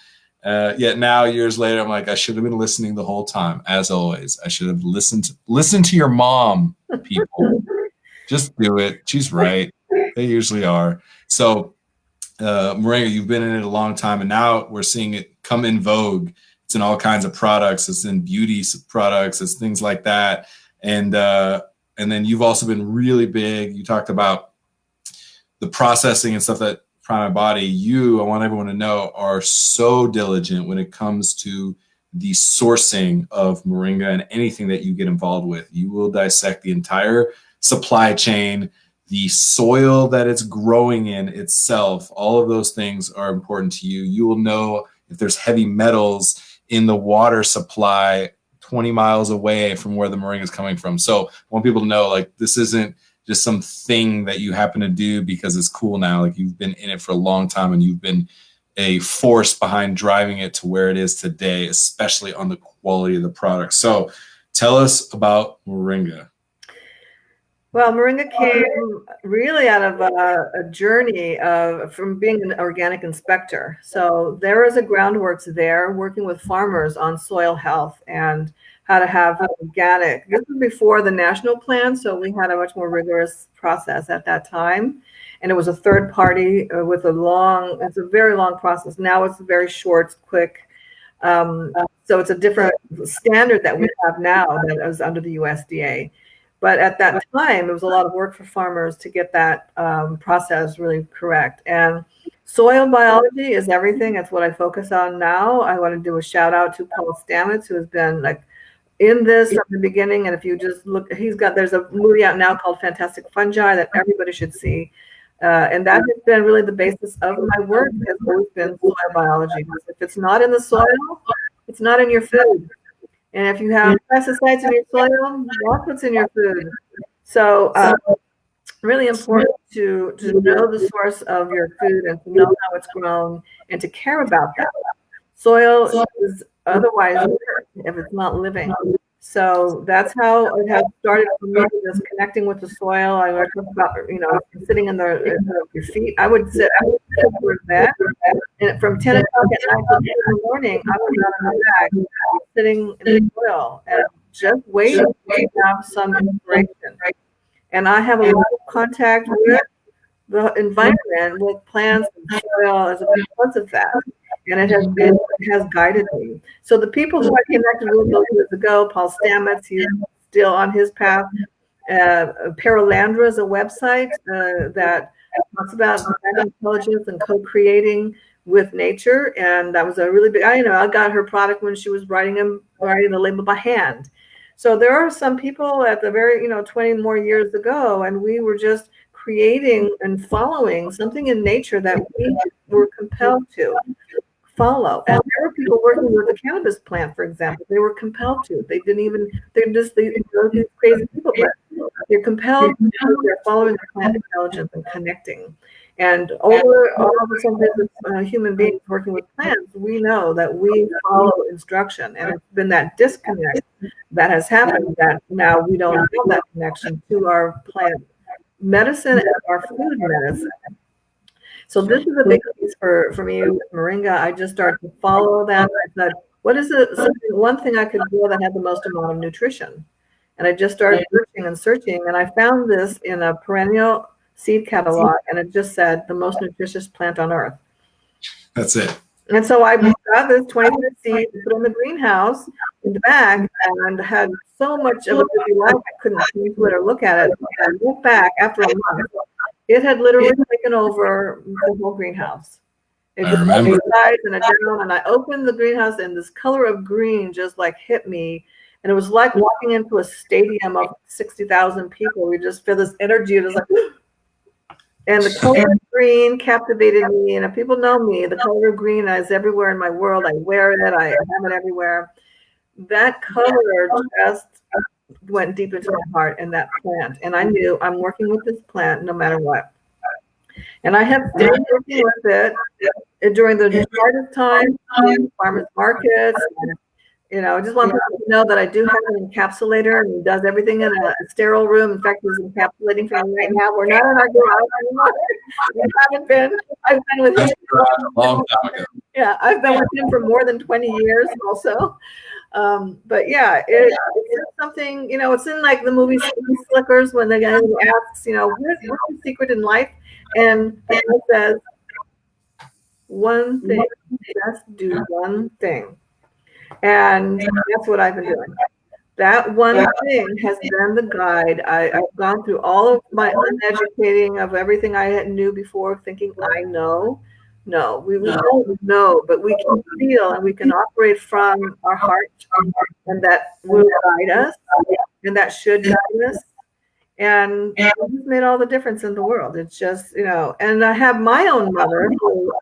Yet now, years later, I'm like, I should have been listening the whole time. As always, I should have listened to your mom, people. Just do it. She's right. They usually are. So, Moringa, you've been in it a long time, and now we're seeing it come in vogue. It's in all kinds of products. It's in beauty products. It's things like that. And then you've also been really big. You talked about the processing and stuff that Prime My Body. I want everyone to know, are so diligent when it comes to the sourcing of Moringa and anything that you get involved with. You will dissect the entire supply chain, the soil that it's growing in itself. All of those things are important to you. You will know if there's heavy metals in the water supply 20 miles away from where the Moringa is coming from. So I want people to know, like, this isn't just some thing that you happen to do because it's cool now. Like, you've been in it for a long time, and you've been a force behind driving it to where it is today, especially on the quality of the product. So tell us about Moringa. Well, Moringa came really out of a journey from being an organic inspector. So there is a groundworks there working with farmers on soil health and how to have organic. This was before the national plan, so we had a much more rigorous process at that time. And it was a third party with it's a very long process. Now it's very short, it's quick. So it's a different standard that we have now that is under the USDA. But at that time, it was a lot of work for farmers to get that process really correct. And soil biology is everything. That's what I focus on now. I want to do a shout out to Paul Stamets, who has been like in this from the beginning. And if you just look, there's a movie out now called Fantastic Fungi that everybody should see. And that has been really the basis of my work, has always been soil biology. Because if it's not in the soil, it's not in your food. And if you have pesticides in your soil, watch what's in your food. So really important to know the source of your food and to know how it's grown and to care about that. Soil is otherwise inert if it's not living. So that's how it has started for me, just connecting with the soil. I talk about, sitting in your feet. I would sit towards that. And from 10 o'clock at night to 2 in the morning, I was out on the bag, sitting in the soil and just waiting to have some inspiration. And I have a lot of contact with the environment, with plants and soil as a because of that. And it has guided me. So the people who I connected with those years ago, Paul Stamets, he's still on his path. Paralandra is a website that talks about intelligence and co-creating with nature. And that was a really big, I got her product when she was writing the label by hand. So there are some people at the very, 20 more years ago, and we were just creating and following something in nature that we were compelled to follow. And there were people working with the cannabis plant, for example. They were compelled to. They're just these crazy people, but they're compelled because they're following the plant intelligence and connecting. And over all of us as human beings working with plants, we know that we follow instruction. And it's been that disconnect that has happened that now we don't have that connection to our plant medicine and our food medicine. So this is a big piece for me with Moringa. I just started to follow that. I said, what is one thing I could grow that had the most amount of nutrition? And I just started searching, and I found this in a perennial seed catalog, and it just said the most nutritious plant on earth. That's it. And so I got this 20 seed, put in the greenhouse in the bag, and had so much of a busy life I couldn't change it or look at it. And I went back after a month. It had literally taken over the whole greenhouse. It just opened sides and down, and I opened the greenhouse, and this color of green just like hit me. And it was like walking into a stadium of 60,000 people. We just feel this energy. It was like, and the color of green captivated me. And if people know me, the color of green is everywhere in my world. I wear it. I have it everywhere. That color just went deep into my heart and that plant. And I knew I'm working with this plant no matter what. And I have stayed working with it during the hardest times, farmers markets. And, I just want people to know that I do have an encapsulator, and he does everything in a sterile room. In fact, he's encapsulating for me right now. We're not in our garage anymore. We haven't been. I've been with him. Long time ago. Yeah, I've been with him for more than 20 years also. But yeah, it's something, it's in like the movie Slickers when the guy asks, what's the secret in life? And the guy says, one thing, just do one thing. And that's what I've been doing. That one thing has been the guide. I've gone through all of my uneducating of everything I knew before, thinking I know. No, we don't know, but we can feel and we can operate from our heart, and that will guide us, and that should guide us. And it's made all the difference in the world. It's just, and I have my own mother who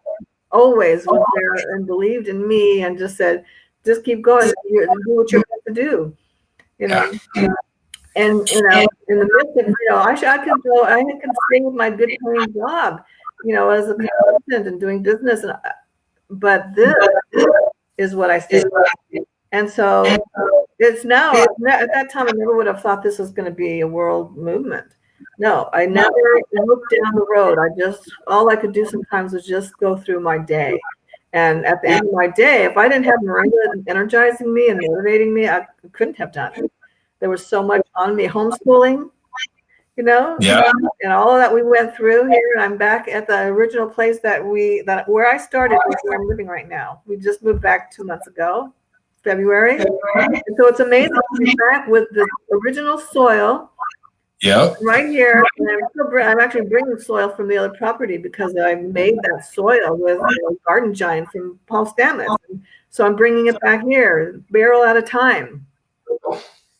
always was there and believed in me and just said, just keep going, do what you're meant to do, And in the midst of, I could stay with my good paying job, as a consultant and doing business, but this is what I stayed with. And so it's now, at that time, I never would have thought this was going to be a world movement. No, I never looked down the road. All I could do sometimes was just go through my day. And at the end of my day, if I didn't have Moringa energizing me and motivating me, I couldn't have done it. There was so much on me, homeschooling, and all of that we went through here. And I'm back at the original place where I started, where I'm living right now. We just moved back 2 months ago, February. And so it's amazing to be back with the original soil. Yeah. Right here, and I'm actually bringing soil from the other property because I made that soil with Garden Giant from Paul Stamets. So I'm bringing it back here, barrel at a time.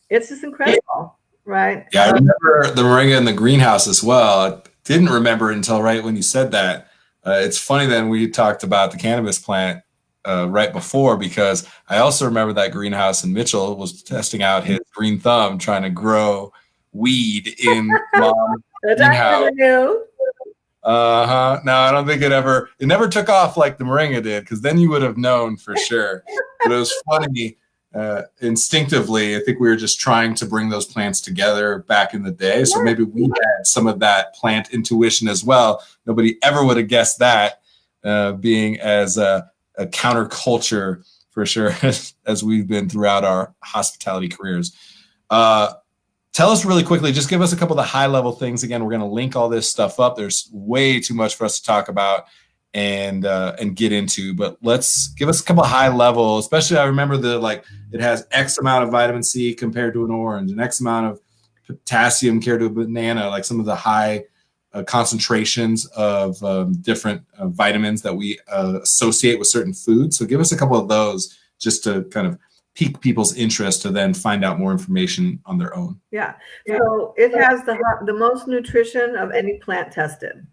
It's just incredible, right? Yeah, I remember the Moringa in the greenhouse as well. didn't remember until right when you said that. It's funny then we talked about the cannabis plant right before, because I also remember that greenhouse, and Mitchell was testing out his green thumb trying to grow weed in Mom's greenhouse. No, I don't think it never took off like the Moringa did, because then you would have known for sure. But it was funny. Instinctively, I think we were just trying to bring those plants together back in the day. So maybe we had some of that plant intuition as well. Nobody ever would have guessed that, being as a counterculture for sure, as we've been throughout our hospitality careers. Tell us really quickly, just give us a couple of the high level things. Again, we're going to link all this stuff up. There's way too much for us to talk about and get into, but let's give us a couple of high level, especially I remember it has X amount of vitamin C compared to an orange, and X amount of potassium compared to a banana, like some of the high concentrations of different vitamins that we associate with certain foods. So give us a couple of those just to kind of pique people's interest to then find out more information on their own. Yeah. So it has the most nutrition of any plant tested.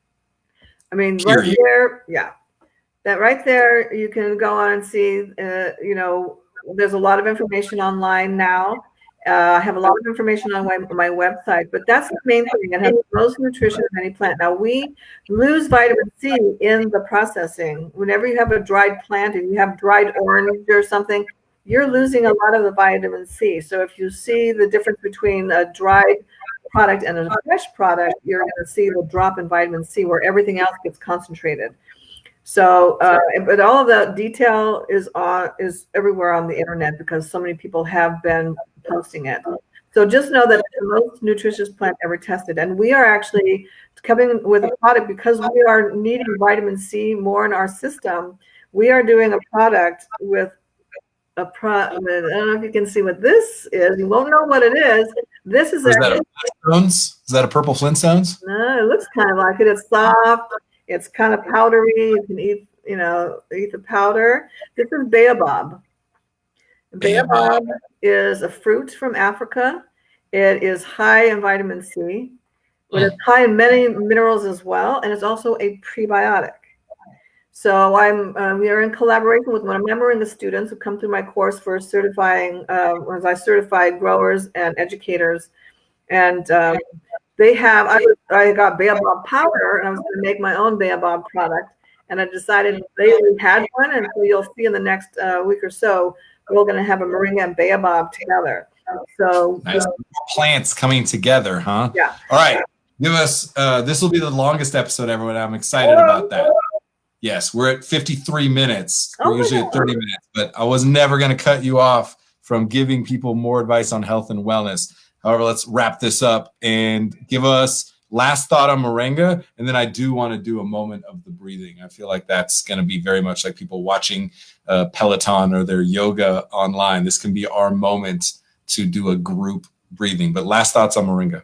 I mean, right there, yeah. That right there, you can go on and see, there's a lot of information online now. I have a lot of information on my website, but that's the main thing. It has the most nutrition of any plant. Now, we lose vitamin C in the processing. Whenever you have a dried plant and you have dried orange or something, you're losing a lot of the vitamin C. So if you see the difference between a dried product and a fresh product, you're going to see the drop in vitamin C where everything else gets concentrated. So, but all of that detail is everywhere on the internet, because so many people have been posting it. So just know that it's the most nutritious plant ever tested. And we are actually coming with a product because we are needing vitamin C more in our system. We are doing a product with I don't know if you can see what this is. You won't know what it is. This is that Flintstones? Is that a purple Flintstones? No, it looks kind of like it. It's soft. It's kind of powdery. You can eat the powder. This is baobab. Baobab is a fruit from Africa. It is high in vitamin C, but it's high in many minerals as well, and it's also a prebiotic. So we are in collaboration with one of my Moringa students who come through my course for certifying, as I certified growers and educators. And they have, I got baobab powder, and I was going to make my own baobab product. And I decided they had one, and so you'll see in the next week or so, we're going to have a Moringa and baobab together. So nice. Plants coming together, huh? Yeah. All right. Give us, this will be the longest episode ever, and I'm excited about that. Yes, we're at 53 minutes. We're usually at 30 minutes, but I was never going to cut you off from giving people more advice on health and wellness. However, let's wrap this up and give us last thought on Moringa. And then I do want to do a moment of the breathing. I feel like that's going to be very much like people watching Peloton or their yoga online. This can be our moment to do a group breathing. But last thoughts on Moringa.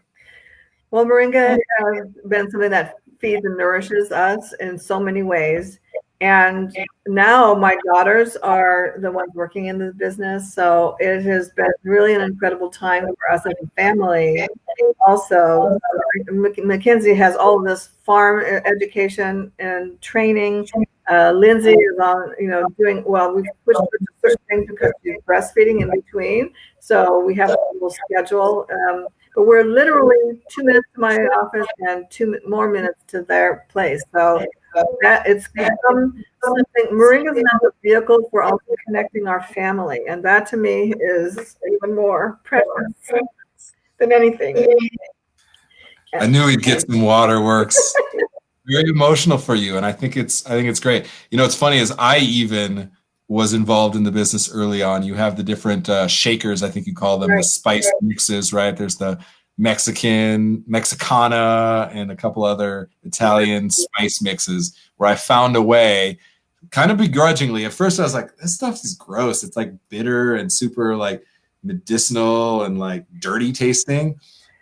Well, Moringa has been something that feeds and nourishes us in so many ways. And now my daughters are the ones working in the business. So it has been really an incredible time for us as a family. Also, Mackenzie has all of this farm education and training. Lindsay is on, doing, well, we've switched to certain things because she's breastfeeding in between. So we have a little schedule. But we're literally 2 minutes to my office and 2 more minutes to their place. So that it's become something. Moringa is now a vehicle for also connecting our family, and that to me is even more precious than anything. I knew he'd get some waterworks. Very emotional for you, and I think it's great. It's funny is I even was involved in the business early on. You have the different shakers, I think you call them, right. The spice mixes, right? There's the Mexicana, and a couple other Italian spice mixes where I found a way, kind of begrudgingly. At first I was like, this stuff is gross. It's like bitter and super like medicinal and like dirty tasting.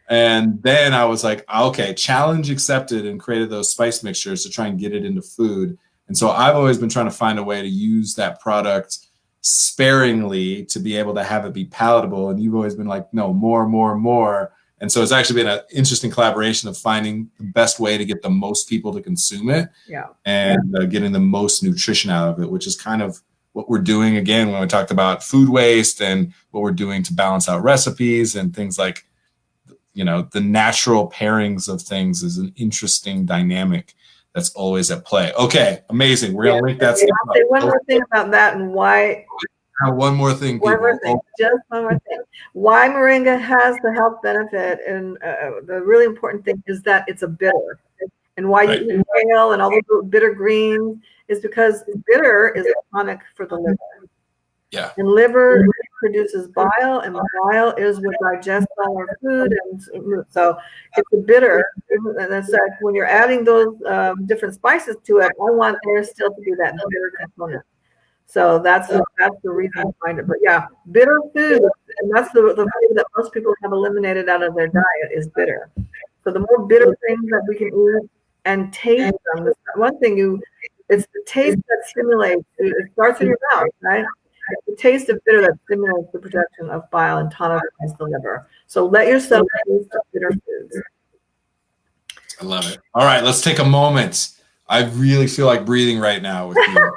And then I was like, okay, challenge accepted, and created those spice mixtures to try and get it into food. And so I've always been trying to find a way to use that product sparingly to be able to have it be palatable. And you've always been like, no, more. And so it's actually been an interesting collaboration of finding the best way to get the most people to consume it, and getting the most nutrition out of it, which is kind of what we're doing again when we talked about food waste and what we're doing to balance out recipes and things like, the natural pairings of things is an interesting dynamic that's always at play. Okay, amazing. We're going to link that. I'll say one more thing about that and why. One more thing, people. Just one more thing. Why moringa has the health benefit, and the really important thing is that it's a bitter. And why you eat kale and all those bitter greens is because bitter is a tonic for the liver. Yeah. And liver produces bile, and bile is what digests all our food, and so it's a bitter. And it's like when you're adding those different spices to it, I want there still to be that bitter component. So that's the reason behind it. But yeah, bitter food, and that's the food that most people have eliminated out of their diet is bitter. So the more bitter things that we can eat and taste them, one thing it's the taste that stimulates. It starts in your mouth, right? It's the taste of bitter that stimulates the production of bile and tonifies the liver. So let yourself taste the bitter foods. I love it. All right, let's take a moment. I really feel like breathing right now with you.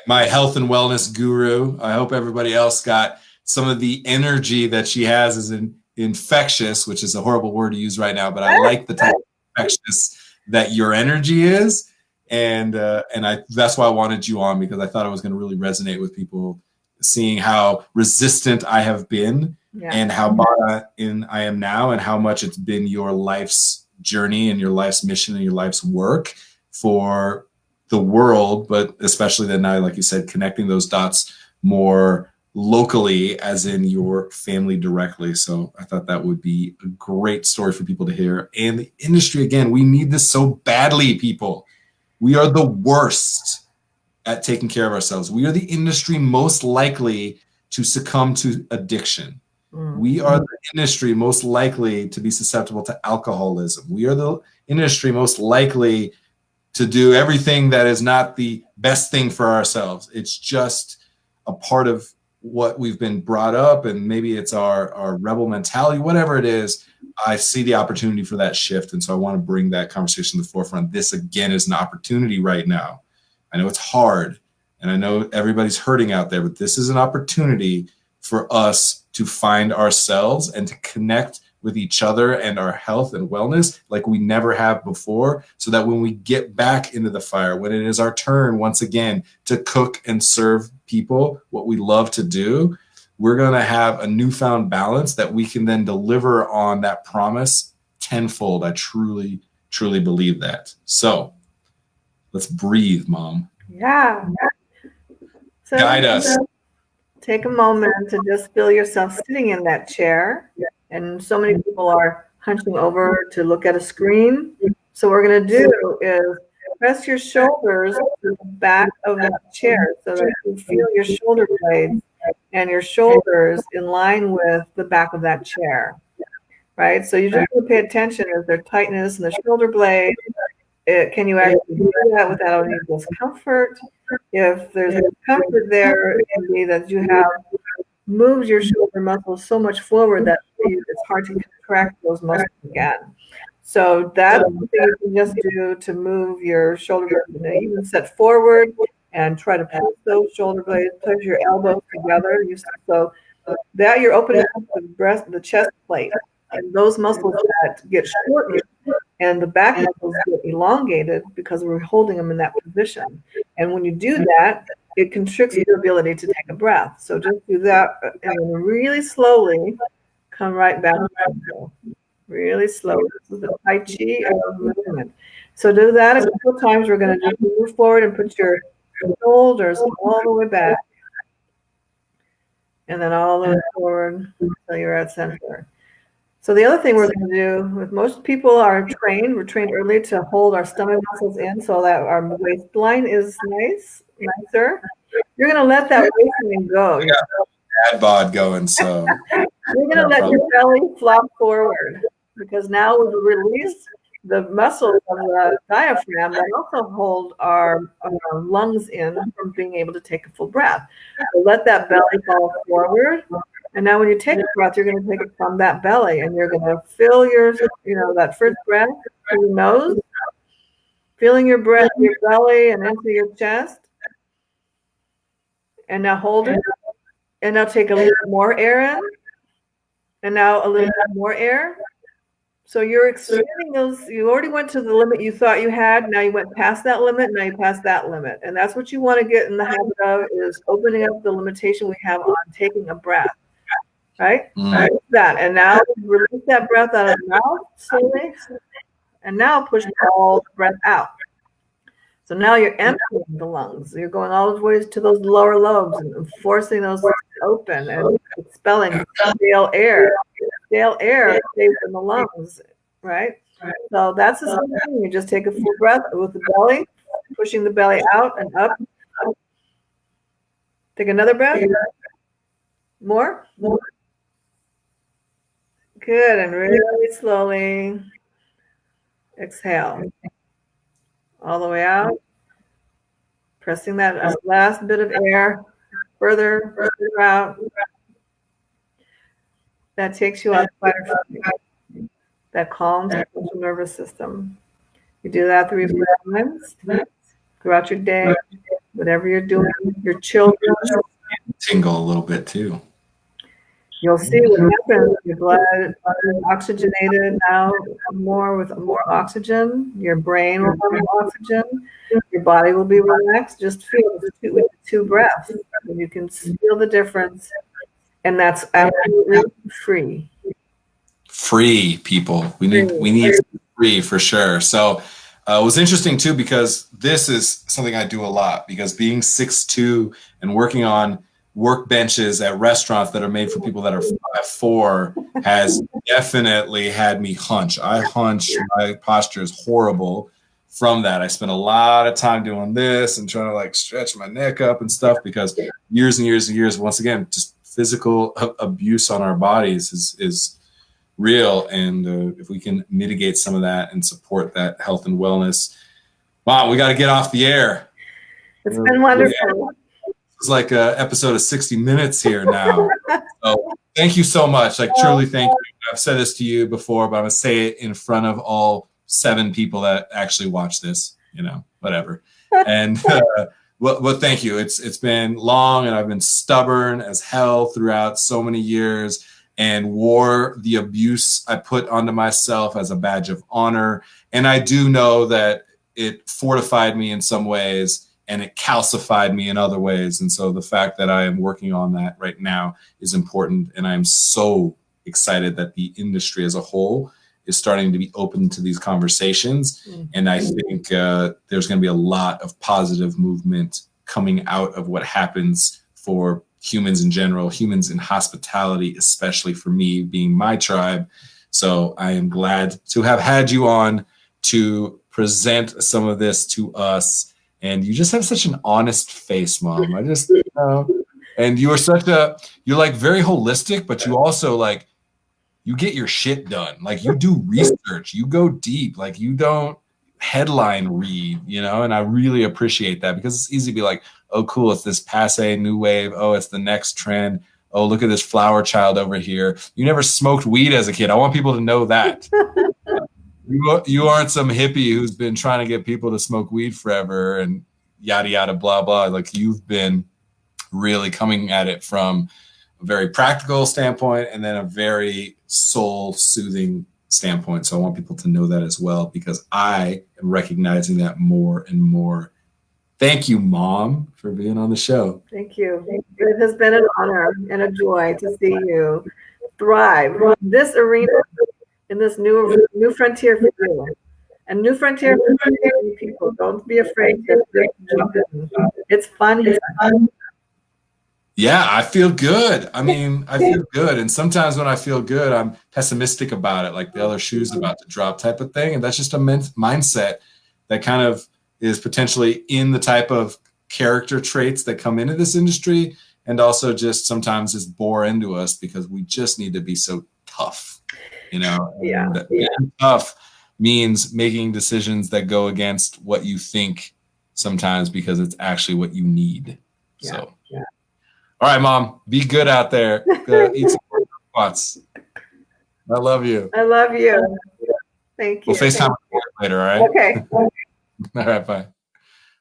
My health and wellness guru. I hope everybody else got some of the energy that she has is infectious, which is a horrible word to use right now, but I like the type of infectious that your energy is. And that's why I wanted you on, because I thought it was going to really resonate with people, seeing how resistant I have been and how bought in I am now, and how much it's been your life's journey and your life's mission and your life's work for the world, but especially then now, like you said, connecting those dots more locally, as in your family directly. So I thought that would be a great story for people to hear. And the industry, again, we need this so badly, people. We are the worst at taking care of ourselves. We are the industry most likely to succumb to addiction. We are the industry most likely to be susceptible to alcoholism. We are the industry most likely to do everything that is not the best thing for ourselves. It's just a part of what we've been brought up, and maybe it's our rebel mentality, whatever it is. I see the opportunity for that shift. And so I want to bring that conversation to the forefront. This, again, is an opportunity right now. I know it's hard, and I know everybody's hurting out there, but this is an opportunity for us to find ourselves and to connect with each other and our health and wellness like we never have before, so that when we get back into the fire, when it is our turn once again to cook and serve people what we love to do, we're going to have a newfound balance that we can then deliver on that promise tenfold. I truly, truly believe that. So let's breathe, Mom. Yeah. So guide us. Take a moment to just feel yourself sitting in that chair. And so many people are hunching over to look at a screen. So what we're going to do is press your shoulders to the back of that chair so that you feel your shoulder blades and your shoulders in line with the back of that chair, right? So you just want to pay attention. Is there tightness in the shoulder blade? Can you actually do that without any discomfort? If there's discomfort there, it can be that you have moved your shoulder muscles so much forward that it's hard to contract those muscles again. So that's something you can just do to move your shoulder blades. Even set forward and try to push those shoulder blades, push your elbows together. So that you're opening up the chest plate, and those muscles that get shortened and the back muscles get elongated because we're holding them in that position. And when you do that, it constricts your ability to take a breath. So just do that, and then really slowly come right back. Really slowly. This is the Tai Chi movement. So do that a couple of times. We're going to just move forward and put your shoulders all the way back, and then all the way forward until you're at center. So the other thing we're going to do, with most people we're trained early to hold our stomach muscles in so that our waistline is nicer. You're going to let that waistline go. Yeah, dad bod going, so. You're going to let your belly flop forward, because now we've released the muscles of the diaphragm that also hold our lungs in from being able to take a full breath. So let that belly fall forward And now when you take a breath, you're going to take it from that belly, and you're going to fill your, that first breath through your nose, feeling your breath, your belly, and into your chest. And now hold it. And now take a little more air in. And now a little more air. So you're expanding those. You already went to the limit you thought you had. Now you went past that limit. Now you passed that limit. And that's what you want to get in the habit of, is opening up the limitation we have on taking a breath. Right? Right. That. And now release that breath out of the mouth slowly. And now push all the breath out. So now you're emptying the lungs. You're going all the way to those lower lobes and forcing those open and expelling stale air. Stale air stays in the lungs, right? So that's the same thing. You just take a full breath with the belly, pushing the belly out and up. Take another breath. More. Good. And really slowly exhale. All the way out. Pressing that last bit of air further out. That takes you out of fight or flight. That calms the central nervous system. You do that 3 or 4 times throughout your day, whatever you're doing, your children. Tingle a little bit too. You'll see what happens. Your blood is oxygenated now with more oxygen. Your brain will have more oxygen. Your body will be relaxed. Just feel it with 2 breaths. And you can feel the difference. And that's absolutely free. Free, people. We need free for sure. So it was interesting too, because this is something I do a lot, because being 6'2" and working on workbenches at restaurants that are made for people that are 5'4" has definitely had me hunch. I hunch. My posture is horrible from that. I spent a lot of time doing this and trying to like stretch my neck up and stuff, because years and years and years, once again, just physical abuse on our bodies is real. And if we can mitigate some of that and support that health and wellness, wow, we got to get off the air. It's been wonderful. Yeah. It's like an episode of 60 Minutes here now. So thank you so much. Like, truly thank you. I've said this to you before, but I'm going to say it in front of all 7 people that actually watch this, whatever. And well, thank you. It's been long, and I've been stubborn as hell throughout so many years, and wore the abuse I put onto myself as a badge of honor. And I do know that it fortified me in some ways, and it calcified me in other ways. And so the fact that I am working on that right now is important. And I'm so excited that the industry as a whole is starting to be open to these conversations. And I think there's going to be a lot of positive movement coming out of what happens for humans in general, humans in hospitality, especially for me being my tribe. So I am glad to have had you on to present some of this to us. And you just have such an honest face, Mom. I just, and you are you're like very holistic, but you also like, you get your shit done. Like, you do research, you go deep, like you don't headline read, and I really appreciate that, because it's easy to be like, oh, cool, it's this passe new wave. Oh, it's the next trend. Oh, look at this flower child over here. You never smoked weed as a kid. I want people to know that. You aren't some hippie who's been trying to get people to smoke weed forever and yada, yada, blah, blah. Like, you've been really coming at it from a very practical standpoint and then a very soul-soothing standpoint. So I want people to know that as well, because I am recognizing that more and more. Thank you, Mom, for being on the show. Thank you. It has been an honor and a joy to see you thrive in this arena, in this new frontier for you. And new frontier for many people. Don't be afraid to jump in. It's fun here. Yeah, I feel good. I feel good. And sometimes when I feel good, I'm pessimistic about it, like the other shoe's about to drop type of thing. And that's just a mindset that kind of is potentially in the type of character traits that come into this industry, and also just sometimes is bore into us because we just need to be so tough, Yeah. Being tough means making decisions that go against what you think sometimes, because it's actually what you need. Yeah. So All right, Mom, be good out there. Eat some spots. I love you. I love you. Thank you. We'll FaceTime later, all right? Okay. All right, bye.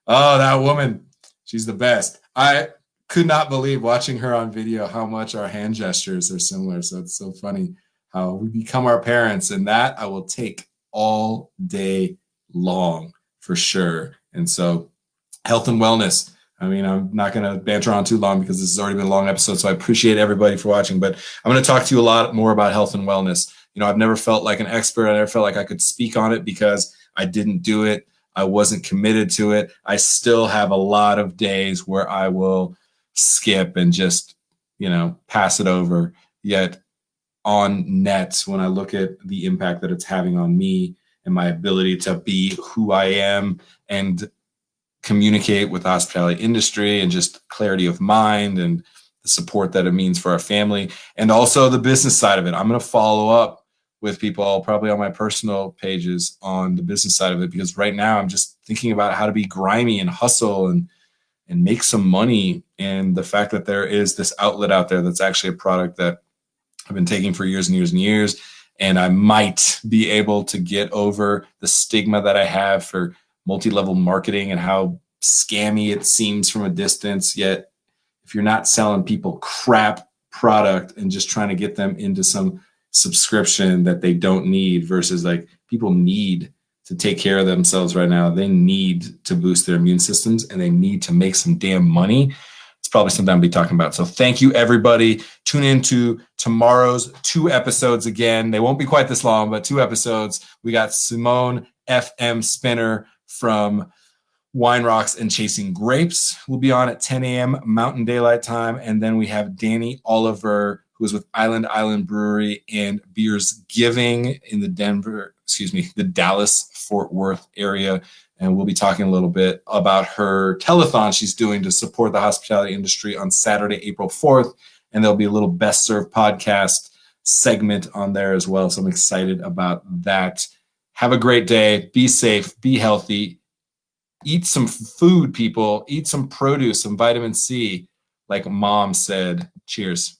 Oh, that woman. She's the best. I could not believe watching her on video how much our hand gestures are similar. So it's so funny how we become our parents, and that I will take all day long for sure. And so health and wellness. I mean, I'm not going to banter on too long because this has already been a long episode. So I appreciate everybody for watching, but I'm going to talk to you a lot more about health and wellness. You know, I've never felt like an expert. I never felt like I could speak on it because I didn't do it. I wasn't committed to it. I still have a lot of days where I will skip and just, you know, pass it over. Yet on net, when I look at the impact that it's having on me and my ability to be who I am and communicate with the hospitality industry and just clarity of mind and the support that it means for our family and also the business side of it. I'm going to follow up with people probably on my personal pages on the business side of it, because right now I'm just thinking about how to be grimy and hustle and make some money. And the fact that there is this outlet out there that's actually a product that I've been taking for years and years and years. And I might be able to get over the stigma that I have for multi-level marketing and how scammy it seems from a distance. Yet, if you're not selling people crap product and just trying to get them into some subscription that they don't need, versus like people need to take care of themselves right now. They need to boost their immune systems and they need to make some damn money. It's probably something I'll be talking about. So thank you, everybody. Tune into tomorrow's 2 episodes again. They won't be quite this long, but 2 episodes. We got Simone FM Spinner from Wine Rocks and Chasing Grapes will be on at 10 a.m. Mountain Daylight Time. And then we have Danny Oliver, who is with Island Brewery and Beers Giving in the the Dallas-Fort Worth area. And we'll be talking a little bit about her telethon she's doing to support the hospitality industry on Saturday, April 4th. And there'll be a little Best Served podcast segment on there as well. So I'm excited about that. Have a great day. Be safe. Be healthy. Eat some food, people. Eat some produce, some vitamin C. Like Mom said, cheers.